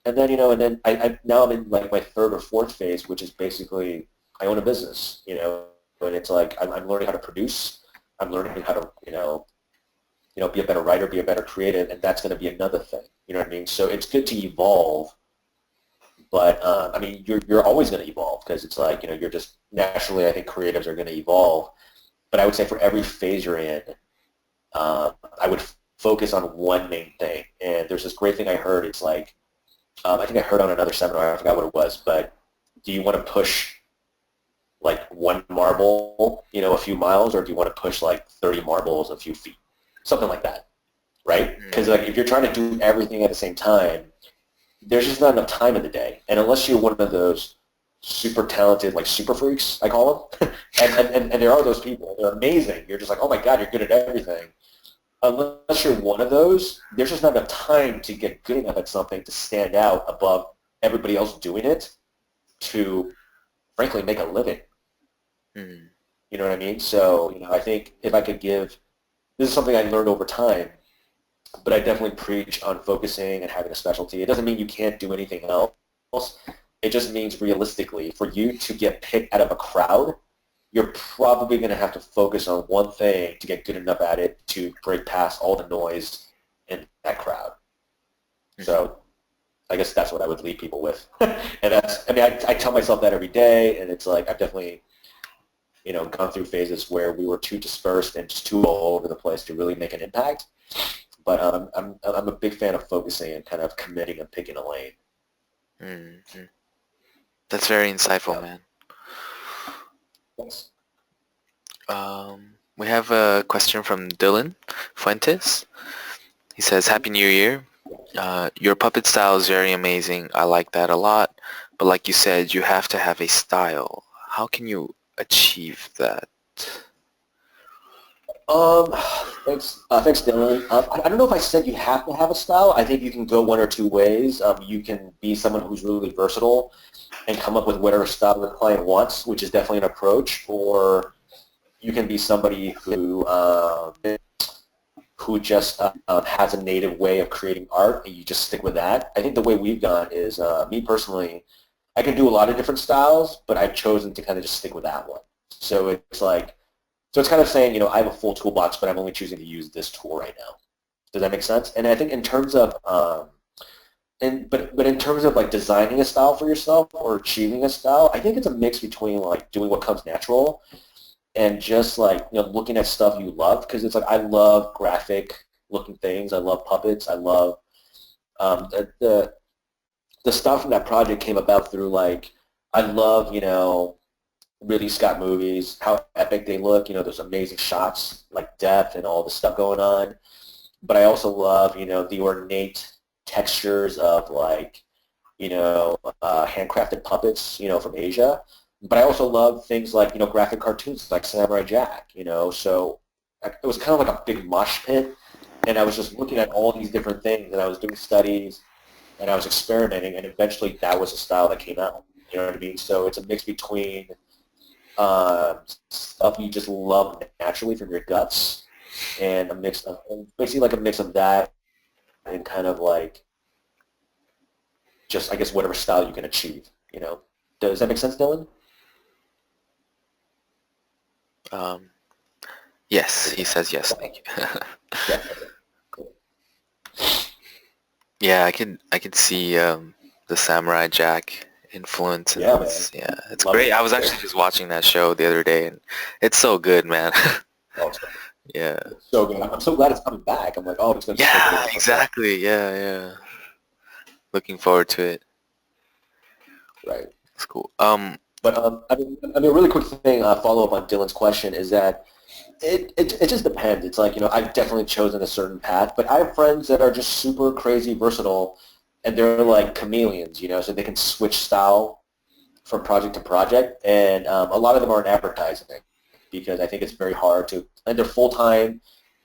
And then, and then now I'm in like my third or fourth phase, which is basically I own a business, and it's like I'm learning how to produce. I'm learning how to, be a better writer, be a better creative, and that's going to be another thing. You know what I mean? So it's good to evolve, but I mean, you're always going to evolve because it's like, you're just naturally. I think creatives are going to evolve, but I would say for every phase you're in, I would focus on one main thing. And there's this great thing I heard. It's like I think I heard on another seminar. I forgot what it was, but do you want to push like one marble, a few miles, or do you want to push like 30 marbles a few feet? Something like that, right? Because like if you're trying to do everything at the same time, there's just not enough time in the day. And unless you're one of those super talented, like super freaks, I call them, and there are those people. They're amazing. You're just like, oh my God, you're good at everything. Unless you're one of those, there's just not enough time to get good enough at something to stand out above everybody else doing it to, frankly, make a living. You know what I mean? So, I think if I could give, this is something I learned over time, but I definitely preach on focusing and having a specialty. It doesn't mean you can't do anything else. It just means realistically, for you to get picked out of a crowd, you're probably going to have to focus on one thing to get good enough at it to break past all the noise in that crowd. So I guess that's what I would leave people with. And I tell myself that every day, and it's like I've definitely, gone through phases where we were too dispersed and just too all over the place to really make an impact. But I'm a big fan of focusing and kind of committing and picking a lane. Mm-hmm. That's very insightful, man. Thanks. We have a question from Dylan Fuentes. He says, Happy New Year. Your puppet style is very amazing. I like that a lot. But like you said, you have to have a style. How can you achieve that? Thanks, Dylan. I don't know if I said you have to have a style. I think you can go one or two ways. You can be someone who's really versatile and come up with whatever style the client wants, which is definitely an approach. Or you can be somebody who just has a native way of creating art, and you just stick with that. I think the way we've gone is, me personally, I can do a lot of different styles, but I've chosen to kind of just stick with that one. So it's like, so it's kind of saying, I have a full toolbox, but I'm only choosing to use this tool right now. Does that make sense? And I think in terms of, but in terms of like designing a style for yourself or achieving a style, I think it's a mix between like doing what comes natural and just like, looking at stuff you love. Because it's like I love graphic looking things. I love puppets. I love the stuff from that project came about through like, I love, Ridley Scott movies, how epic they look, there's amazing shots, like depth and all the stuff going on. But I also love, the ornate textures of like, handcrafted puppets, from Asia. But I also love things like, graphic cartoons like Samurai Jack, so it was kind of like a big mosh pit. And I was just looking at all these different things, and I was doing studies, and I was experimenting, and eventually that was a style that came out. You know what I mean? So it's a mix between stuff you just love naturally from your guts, and basically like a mix of that and kind of like just, I guess, whatever style you can achieve, Does that make sense, Dylan? Yes, he says yes, thank you. Yeah. Yeah, I could see the Samurai Jack influence. Yeah, man. Yeah, it's Love great. it. I was actually just watching that show the other day, and it's so good, man. Awesome. Yeah. So good. I'm so glad it's coming back. I'm like, oh, it's going to be so Yeah, good. exactly. Yeah. Looking forward to it. Right. It's cool. But I mean, a really quick thing, follow up on Dylan's question is that it just depends. It's like, I've definitely chosen a certain path, but I have friends that are just super crazy versatile, and they're like chameleons, so they can switch style from project to project, and a lot of them are in advertising because I think it's very hard to, and they're full-time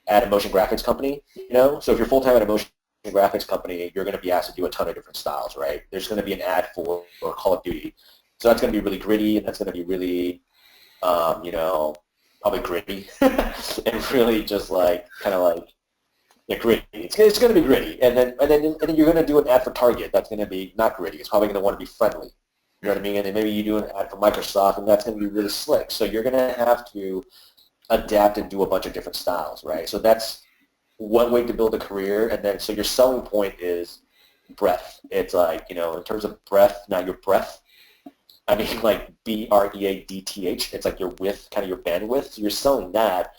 at a motion graphics company, so if you're full-time at a motion graphics company, you're going to be asked to do a ton of different styles, right? There's going to be an ad for Call of Duty, so that's going to be really gritty, and that's going to be really, probably gritty and really just like kind of like yeah, gritty. It's going to be gritty, and then you're going to do an ad for Target that's going to be not gritty. It's probably going to want to be friendly. You know what I mean? And then maybe you do an ad for Microsoft, and that's going to be really slick. So you're going to have to adapt and do a bunch of different styles, right? So that's one way to build a career, and then so your selling point is breadth. It's like, you know, in terms of breadth, not your breadth. I mean, like BREADTH. It's like your width, kind of your bandwidth. So you're selling that,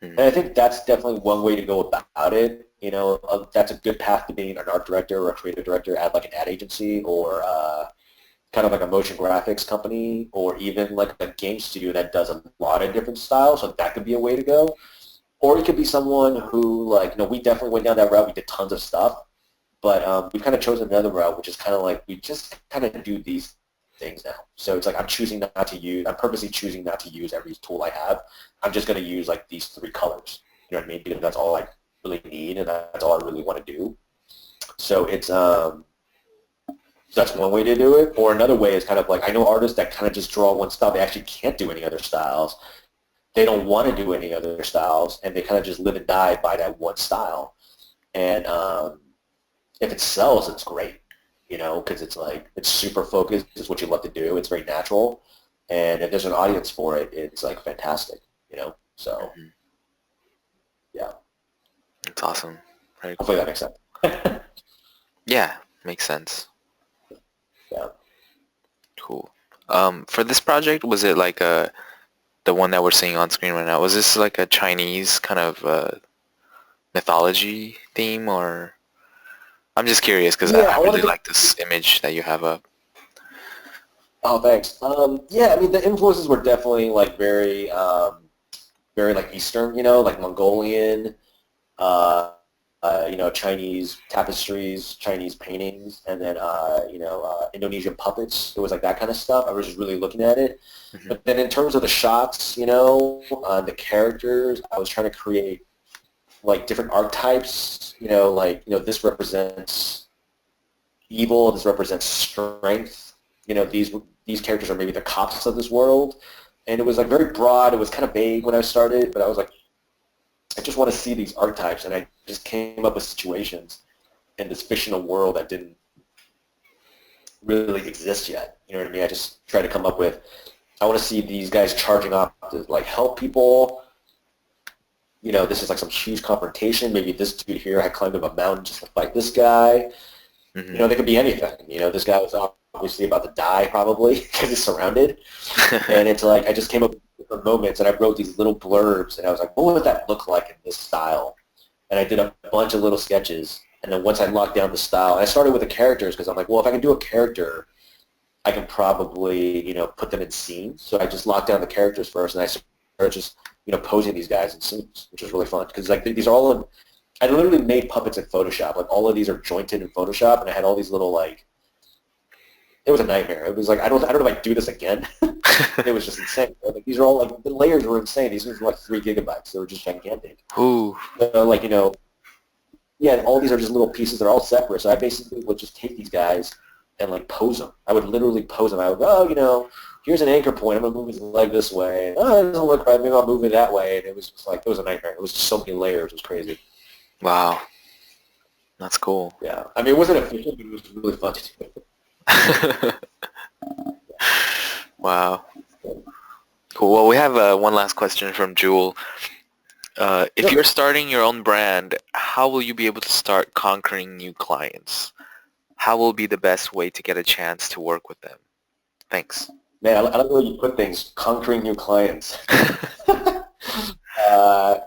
and I think that's definitely one way to go about it. You know, that's a good path to being an art director or a creative director at like an ad agency or kind of like a motion graphics company or even like a game studio that does a lot of different styles. So that could be a way to go. Or it could be someone who, like, you know, we definitely went down that route. We did tons of stuff. But we've kind of chosen another route, which is kind of like we just kind of do these things now. So it's like I'm purposely choosing not to use every tool I have. I'm just going to use like these 3 colors. You know what I mean? Because that's all I really need and that's all I really want to do. So it's that's one way to do it. Or another way is kind of like, I know artists that kind of just draw one style. They actually can't do any other styles. They don't want to do any other styles, and they kind of just live and die by that one style. And if it sells, it's great, you know, because it's like it's super focused. It's what you love to do. It's very natural, and if there's an audience for it, it's like fantastic, you know. So, yeah, It's awesome. Very cool. hopefully that makes sense. Yeah, makes sense. Yeah. Cool. For this project, was it like the one that we're seeing on screen right now? Was this like a Chinese kind of mythology theme, or? I'm just curious because Yeah, I really like this image that you have up. Oh, thanks. Yeah, I mean the influences were definitely like very like Eastern, you know, like Mongolian, you know, Chinese tapestries, Chinese paintings, and then Indonesian puppets. It was like that kind of stuff. I was just really looking at it. Mm-hmm. But then in terms of the shots, you know, the characters, I was trying to create like different archetypes. You know, like, you know, this represents evil. This represents strength. You know, these characters are maybe the cops of this world. And it was like very broad. It was kind of vague when I started, but I was like, I just want to see these archetypes, and I just came up with situations in this fictional world that didn't really exist yet. You know what I mean? I just tried to come up with, I want to see these guys charging off to like help people. You know, this is like some huge confrontation. Maybe this dude here had climbed up a mountain just to fight this guy. Mm-hmm. You know, they could be anything. You know, this guy was obviously about to die probably because he's surrounded. And it's like I just came up with different moments, and I wrote these little blurbs, and I was like, what would that look like in this style? And I did a bunch of little sketches, and then once I locked down the style, and I started with the characters because I'm like, well, if I can do a character, I can probably, you know, put them in scenes. So I just locked down the characters first, and I started just, you know, posing these guys in scenes, which was really fun because like these are all in, I literally made puppets in Photoshop. Like all of these are jointed in Photoshop, and I had all these little like, it was a nightmare. It was like I don't know if I do this again. It was just insane. Like these are all like the layers were insane. These were like 3 gigabytes. They were just gigantic. Ooh. So, like, you know, yeah, and all these are just little pieces. They're all separate. So I basically would just take these guys and like pose them. I would literally pose them. I would go, oh, you know, here's an anchor point. I'm gonna move his leg this way. Oh, it doesn't look right. Maybe I'll move it that way. And it was just like it was a nightmare. It was just so many layers. It was crazy. Wow. That's cool. Yeah, I mean, it wasn't efficient, but it was really fun to do. Wow. Cool. Well, we have one last question from Jewel. If Sure. you're starting your own brand, how will you be able to start conquering new clients? How will be the best way to get a chance to work with them? Thanks. Man, I don't know where you put things. Conquering new clients.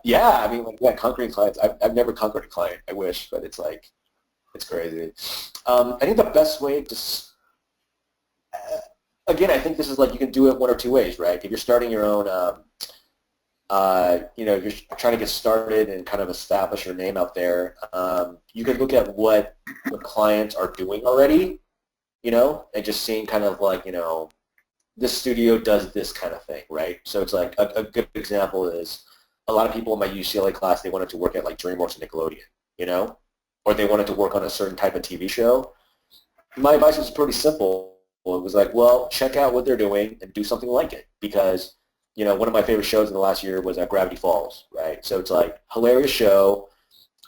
Yeah, I mean, like, yeah, conquering clients. I've never conquered a client. I wish, but it's like, it's crazy. I think the best way to, again, I think this is like you can do it one or two ways, right? If you're starting your own, you know, you're trying to get started and kind of establish your name out there, you can look at what the clients are doing already, you know, and just seeing kind of like, you know, this studio does this kind of thing, right? So it's like a good example is a lot of people in my UCLA class, they wanted to work at like DreamWorks and Nickelodeon, you know, or they wanted to work on a certain type of TV show. My advice was pretty simple. It was like, well, check out what they're doing and do something like it because one of my favorite shows in the last year was Gravity Falls, right? So it's like hilarious show.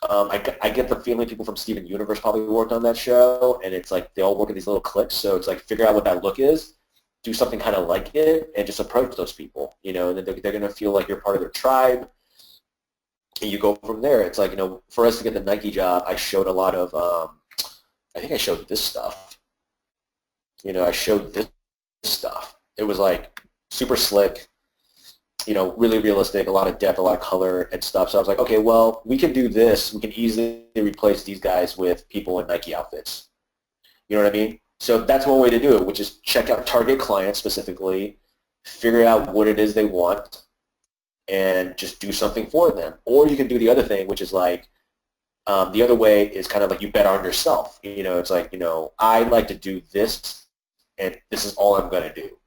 I get the feeling people from Steven Universe probably worked on that show, and it's like they all work in these little cliques. So it's like figure out what that look is, do something kind of like it, and just approach those people, and then they're going to feel like you're part of their tribe, and you go from there. It's like, for us to get the Nike job, I showed a lot of, I think I showed this stuff. I showed this stuff. It was like super slick, really realistic, a lot of depth, a lot of color and stuff. So I was like, okay, well, we can do this. We can easily replace these guys with people in Nike outfits. You know what I mean? So that's one way to do it, which is check out target clients specifically, figure out what it is they want, and just do something for them. Or you can do the other thing, which is like, the other way is kind of like you bet on yourself. It's like, I like to do this, and this is all I'm going to do.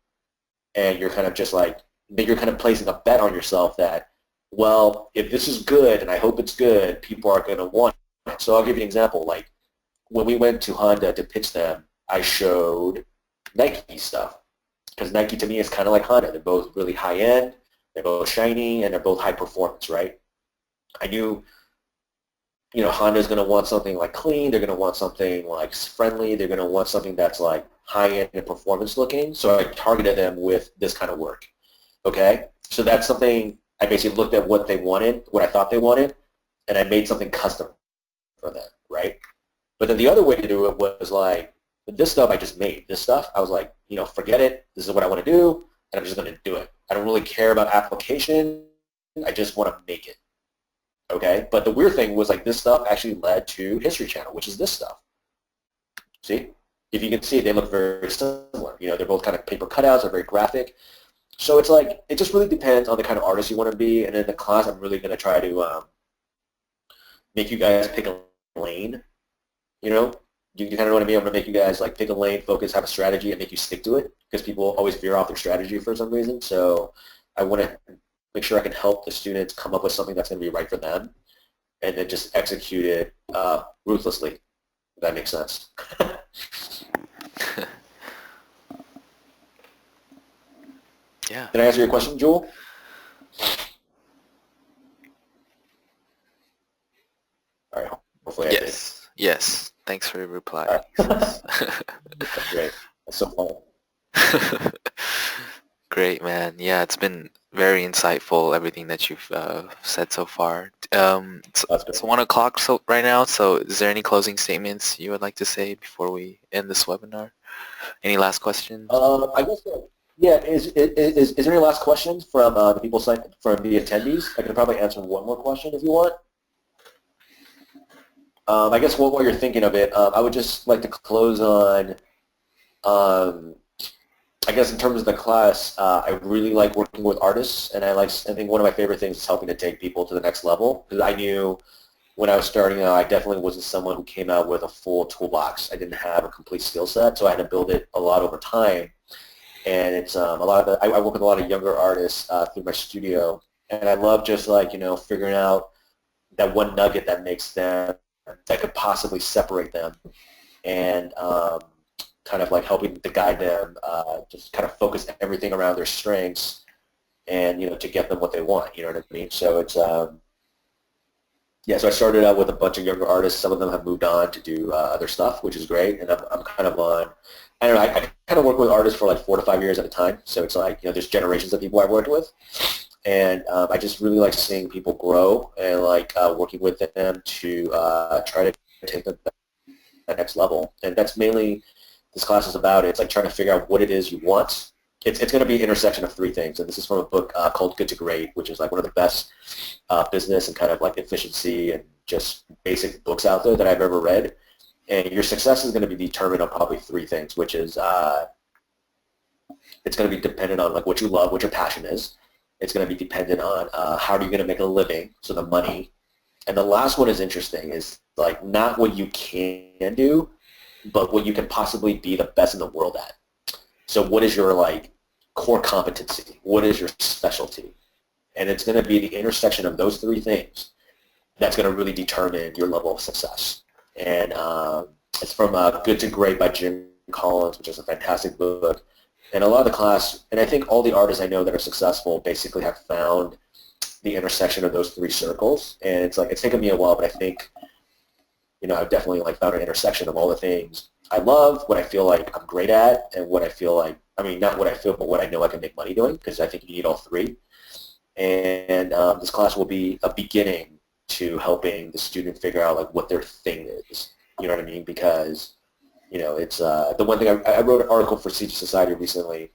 And you're kind of just like, you're kind of placing a bet on yourself that, well, if this is good, and I hope it's good, people are going to want it. So I'll give you an example. Like, when we went to Honda to pitch them, I showed Nike stuff. Because Nike, to me, is kind of like Honda. They're both really high-end, they're both shiny, and they're both high performance, right? I knew, Honda's going to want something like clean. They're going to want something like friendly. They're going to want something that's like high-end and performance looking. So I targeted them with this kind of work. Okay? So that's something, I basically looked at what they wanted, what I thought they wanted, and I made something custom for them, right? But then the other way to do it was like, this stuff I just made. This stuff, I was like, forget it. This is what I want to do, and I'm just going to do it. I don't really care about application. I just want to make it. Okay? But the weird thing was like this stuff actually led to History Channel, which is this stuff. See? If you can see, they look very similar. They're both kind of paper cutouts. They're very graphic. So it's like, it just really depends on the kind of artist you want to be. And in the class, I'm really going to try to make you guys pick a lane. You kind of know what I mean? I'm going to make you guys like pick a lane, focus, have a strategy, and make you stick to it, because people always veer off their strategy for some reason. So I want to make sure I can help the students come up with something that's going to be right for them, and then just execute it ruthlessly, if that makes sense. Yeah. Did I answer your question, Jewel? All right. Hopefully I did. Yes. Thanks for your reply. That's great. That's so fun. Great, man. Yeah, it's been very insightful, everything that you've said so far. It's 1 o'clock right now, so is there any closing statements you would like to say before we end this webinar? Any last questions? I guess so. Yeah, is there any last questions from the people from the attendees? I can probably answer one more question if you want. I guess while you're thinking of it, I would just like to close on, I guess in terms of the class, I really like working with artists, and I think one of my favorite things is helping to take people to the next level, because I knew when I was starting out, I definitely wasn't someone who came out with a full toolbox. I didn't have a complete skill set, so I had to build it a lot over time. And it's a lot of I work with a lot of younger artists through my studio, and I love just like figuring out that one nugget that makes them, that could possibly separate them, and kind of like helping to guide them, just kind of focus everything around their strengths, and to get them what they want. You know what I mean? So it's yeah. So I started out with a bunch of younger artists. Some of them have moved on to do other stuff, which is great, and I'm kind of on. I don't know. I kind of work with artists for like 4 to 5 years at a time. So it's like there's generations of people I've worked with. And I just really like seeing people grow, and like working with them to try to take them to that next level. And that's mainly this class is about. It's like trying to figure out what it is you want. It's going to be an intersection of 3 things. And this is from a book called Good to Great, which is like one of the best business and kind of like efficiency and just basic books out there that I've ever read. And your success is going to be determined on probably 3 things, which is it's going to be dependent on like what you love, what your passion is. It's going to be dependent on how are you going to make a living, so the money. And the last one is interesting, is like not what you can do, but what you can possibly be the best in the world at. So what is your like core competency? What is your specialty? And it's going to be the intersection of those 3 things that's going to really determine your level of success. And it's from Good to Great by Jim Collins, which is a fantastic book. And a lot of the class, and I think all the artists I know that are successful basically have found the intersection of those three circles. And it's like, it's taken me a while, but I think, I've definitely like found an intersection of all the things I love, what I feel like I'm great at, and what I feel like, not what I feel, but what I know I can make money doing, because I think you need all three. And this class will be a beginning to helping the student figure out like what their thing is. You know what I mean? Because, it's the one thing I wrote an article for CG Society recently,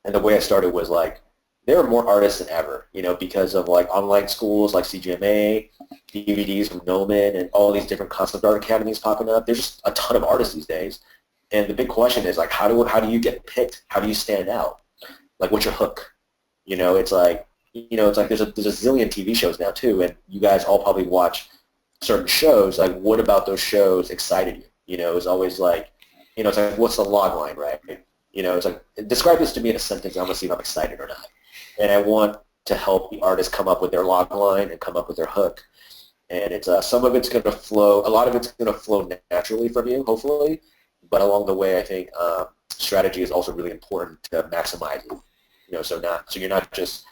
and the way I started was like, there are more artists than ever, because of like online schools like CGMA, DVDs from Gnomon, and all these different concept art academies popping up. There's just a ton of artists these days. And the big question is like, how do you get picked? How do you stand out? Like, what's your hook? It's like, there's a zillion TV shows now too, and you guys all probably watch certain shows. Like, what about those shows excited you? It's always like, it's like, what's the log line, right? It's like, describe this to me in a sentence. I'm gonna see if I'm excited or not. And I want to help the artists come up with their log line and come up with their hook. And it's some of it's gonna flow. A lot of it's gonna flow naturally from you, hopefully. But along the way, I think strategy is also really important to maximize it. So you're not just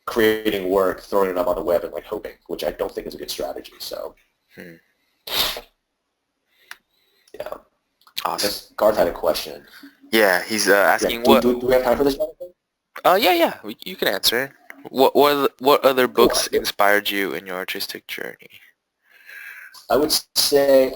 creating work, throwing it up on the web and like hoping, which I don't think is a good strategy. So, yeah. Awesome. Garth had a question. Yeah, he's asking what. Do we have time for this? Yeah. You can answer. What other books inspired you in your artistic journey? I would say,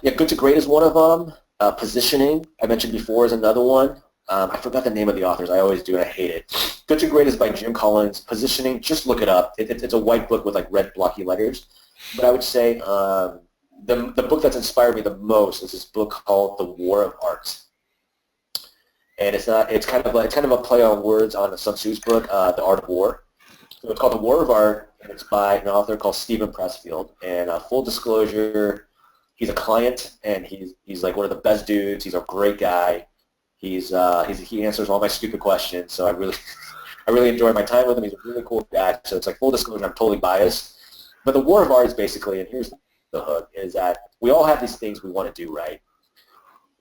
Good to Great is one of them. Positioning, I mentioned before, is another one. I forgot the name of the authors. I always do, and I hate it. Good to Great is by Jim Collins. Positioning, just look it up. It's a white book with like red blocky letters. But I would say the book that's inspired me the most is this book called The War of Art. And it's kind of a play on words on Sun Tzu's book, The Art of War. So it's called The War of Art, and it's by an author called Steven Pressfield. And full disclosure, he's a client, and he's like one of the best dudes. He's a great guy. He answers all my stupid questions, so I really enjoy my time with him. He's a really cool guy. So it's like full disclosure, I'm totally biased. But The War of Art is basically, and here's the hook, is that we all have these things we want to do, right?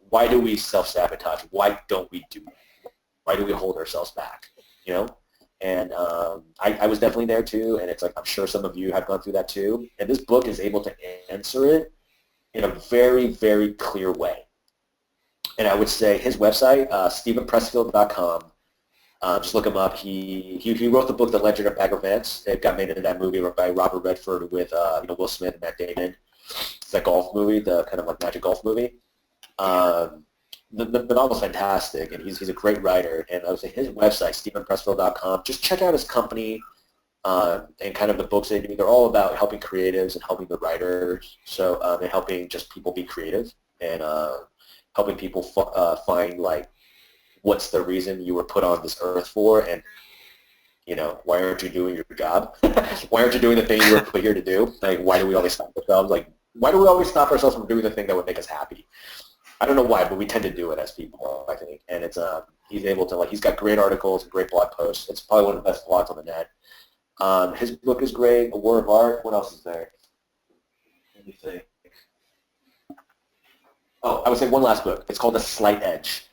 Why do we self-sabotage? Why don't we do it? Why do we hold ourselves back? And I was definitely there too, and it's like I'm sure some of you have gone through that too. And this book is able to answer it in a very, very clear way. And I would say his website, StevenPressfield.com. Just look him up. He wrote the book The Legend of Bagger Vance. It got made into that movie by Robert Redford with Will Smith and Matt Damon. It's that golf movie, the kind of like magic golf movie. The novel's fantastic, and he's a great writer. And I would say his website, StevenPressfield.com. Just check out his company and kind of the books they do. They're all about helping creatives and helping the writers, and helping just people be creative and helping people find like what's the reason you were put on this earth for, and why aren't you doing your job? Why aren't you doing the thing you were put here to do? Like, why do we always stop ourselves? Like, why do we always stop ourselves from doing the thing that would make us happy? I don't know why, but we tend to do it as people, I think. And it's he's able to he's got great articles and great blog posts. It's probably one of the best blogs on the net. His book is great. A War of Art. What else is there? Let me think. Oh, I would say one last book. It's called The Slight Edge,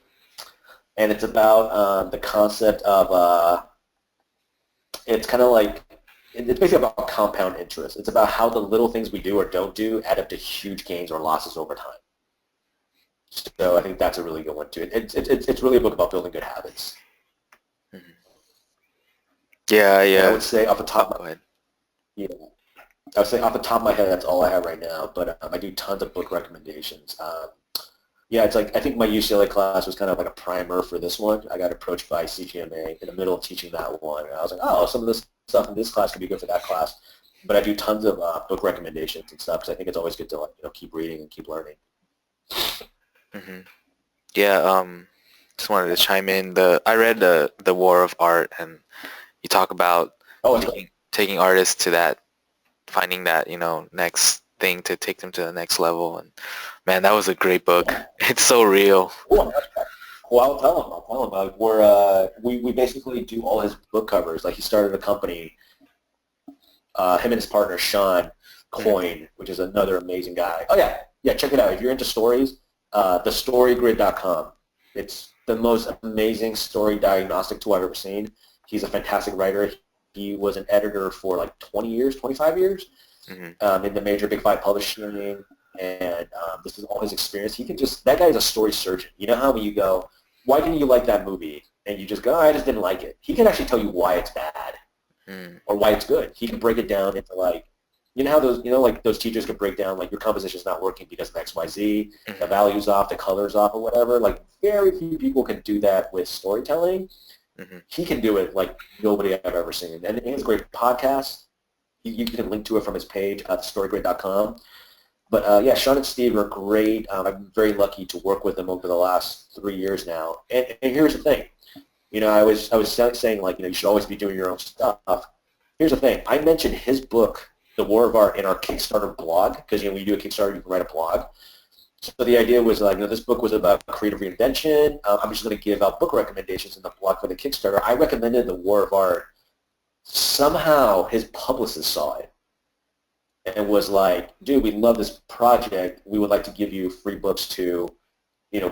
and it's about the concept of it's kind of like it's basically about compound interest. It's about how the little things we do or don't do add up to huge gains or losses over time. So I think that's a really good one too. It's really a book about building good habits. Mm-hmm. Yeah. And I would say off the top. Go ahead. Yeah. I would say off the top of my head, that's all I have right now. But I do tons of book recommendations. It's like I think my UCLA class was kind of like a primer for this one. I got approached by CGMA in the middle of teaching that one, and I was like, oh, some of this stuff in this class could be good for that class. But I do tons of book recommendations and stuff because I think it's always good to keep reading and keep learning. Mm-hmm. Yeah, just wanted to chime in. I read the War of Art, and you talk about taking artists to that, finding that next thing to take them to the next level. And man, that was a great book. It's so real. Well, I'll tell him. We basically do all his book covers. Like he started a company. Him and his partner Sean Coyne, which is another amazing guy. Oh yeah, check it out if you're into stories. TheStoryGrid.com. It's the most amazing story diagnostic tool I've ever seen. He's a fantastic writer. He was an editor for like 20 years, 25 years in the major Big Five publishing, and this is all his experience. He can just, that guy is a story surgeon. You know how when you go, why didn't you like that movie? And you just go, oh, I just didn't like it. He can actually tell you why it's bad or why it's good. He can break it down into like, you know how those, like those teachers can break down like your composition is not working because of X, Y, Z, the value's off, the color's off, or whatever. Like very few people can do that with storytelling. He can do it like nobody I've ever seen. And he has a great podcast. You can link to it from his page at storygrid.com. But yeah, Sean and Steve are great. I'm very lucky to work with them over the last 3 years now. And here's the thing. I was saying like, you should always be doing your own stuff. Here's the thing. I mentioned his book, The War of Art, in our Kickstarter blog because when you do a Kickstarter, you can write a blog. So the idea was like, this book was about creative reinvention. I'm just going to give out book recommendations in the blog for the Kickstarter. I recommended The War of Art. Somehow his publicist saw it and was like, dude, we love this project. We would like to give you free books to,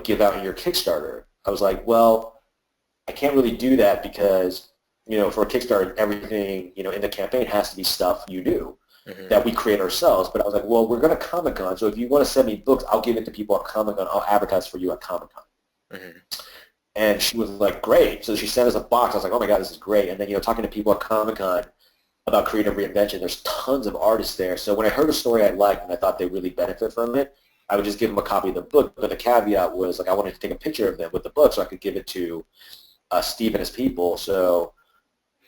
give out in your Kickstarter. I was like, well, I can't really do that because, for a Kickstarter, everything, in the campaign has to be stuff you do that we create ourselves. But I was like, well, we're going to Comic-Con, so if you want to send me books, I'll give it to people at Comic-Con. I'll advertise for you at Comic-Con. And she was like, great. So she sent us a box. I was like, oh, my God, this is great. And then, talking to people at Comic-Con about creative reinvention, there's tons of artists there. So when I heard a story I liked and I thought they really benefit from it, I would just give them a copy of the book. But the caveat was, like, I wanted to take a picture of them with the book so I could give it to Steve and his people. So,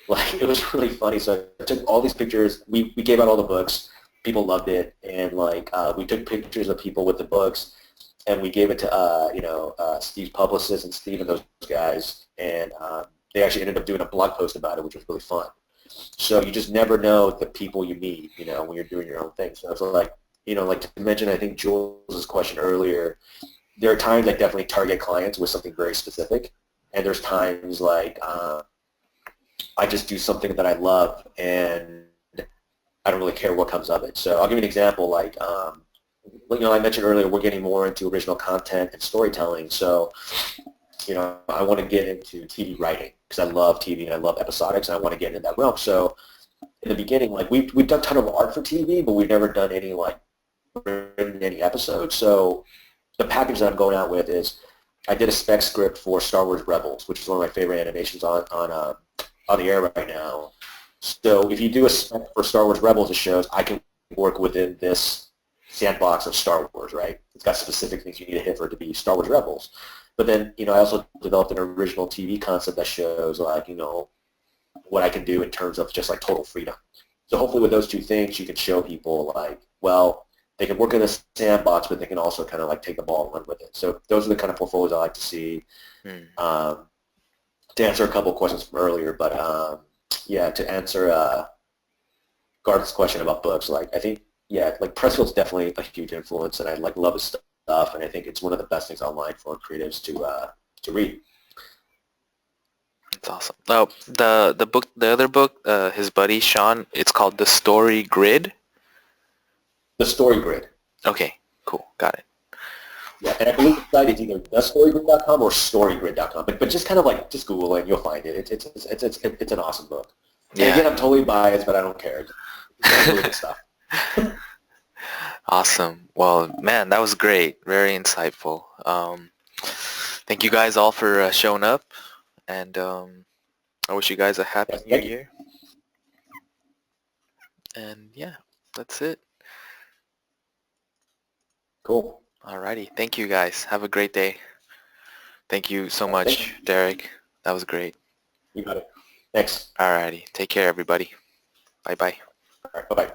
like, it was really funny. So I took all these pictures. We gave out all the books. People loved it. And, like, we took pictures of people with the books. And we gave it to, Steve's publicist and Steve and those guys. And they actually ended up doing a blog post about it, which was really fun. So you just never know the people you meet, when you're doing your own thing. So it's like, like to mention, I think Jules' question earlier, there are times I definitely target clients with something very specific. And there's times like I just do something that I love and I don't really care what comes of it. So I'll give you an example. Like, I mentioned earlier, we're getting more into original content and storytelling. So, I want to get into TV writing because I love TV and I love episodics and I want to get into that realm. So in the beginning, like we've done a ton of art for TV, but we've never done any written any episodes. So the package that I'm going out with is I did a spec script for Star Wars Rebels, which is one of my favorite animations on the air right now. So if you do a spec for Star Wars Rebels, it shows I can work within this sandbox of Star Wars, right? It's got specific things you need to hit for it to be Star Wars Rebels. But then, I also developed an original TV concept that shows, like, what I can do in terms of just, like, total freedom. So hopefully with those two things, you can show people, like, well, they can work in a sandbox, but they can also kind of, like, take the ball and run with it. So those are the kind of portfolios I like to see. To answer a couple of questions from earlier, but, yeah, to answer Garth's question about books, like, I think, yeah, like, Pressfield's definitely a huge influence, and I, like, love his stuff, and I think it's one of the best things online for creatives to read. That's awesome. Oh, the other book, his buddy Sean, it's called The Story Grid. The Story Grid. Okay, cool, got it. Yeah, and I believe the site is either thestorygrid.com or storygrid.com, but just kind of like just Google it and you'll find it. It's an awesome book. Yeah. And again, I'm totally biased, but I don't care. It's really good stuff. Awesome. Well, man, that was great. Very insightful. Thank you guys all for showing up, and I wish you guys a happy new year. And yeah, that's it. Cool. Alrighty. Thank you guys. Have a great day. Thank you so much, Derek. That was great. You got it. Thanks. Alrighty. Take care, everybody. Bye-bye. All right. Bye-bye.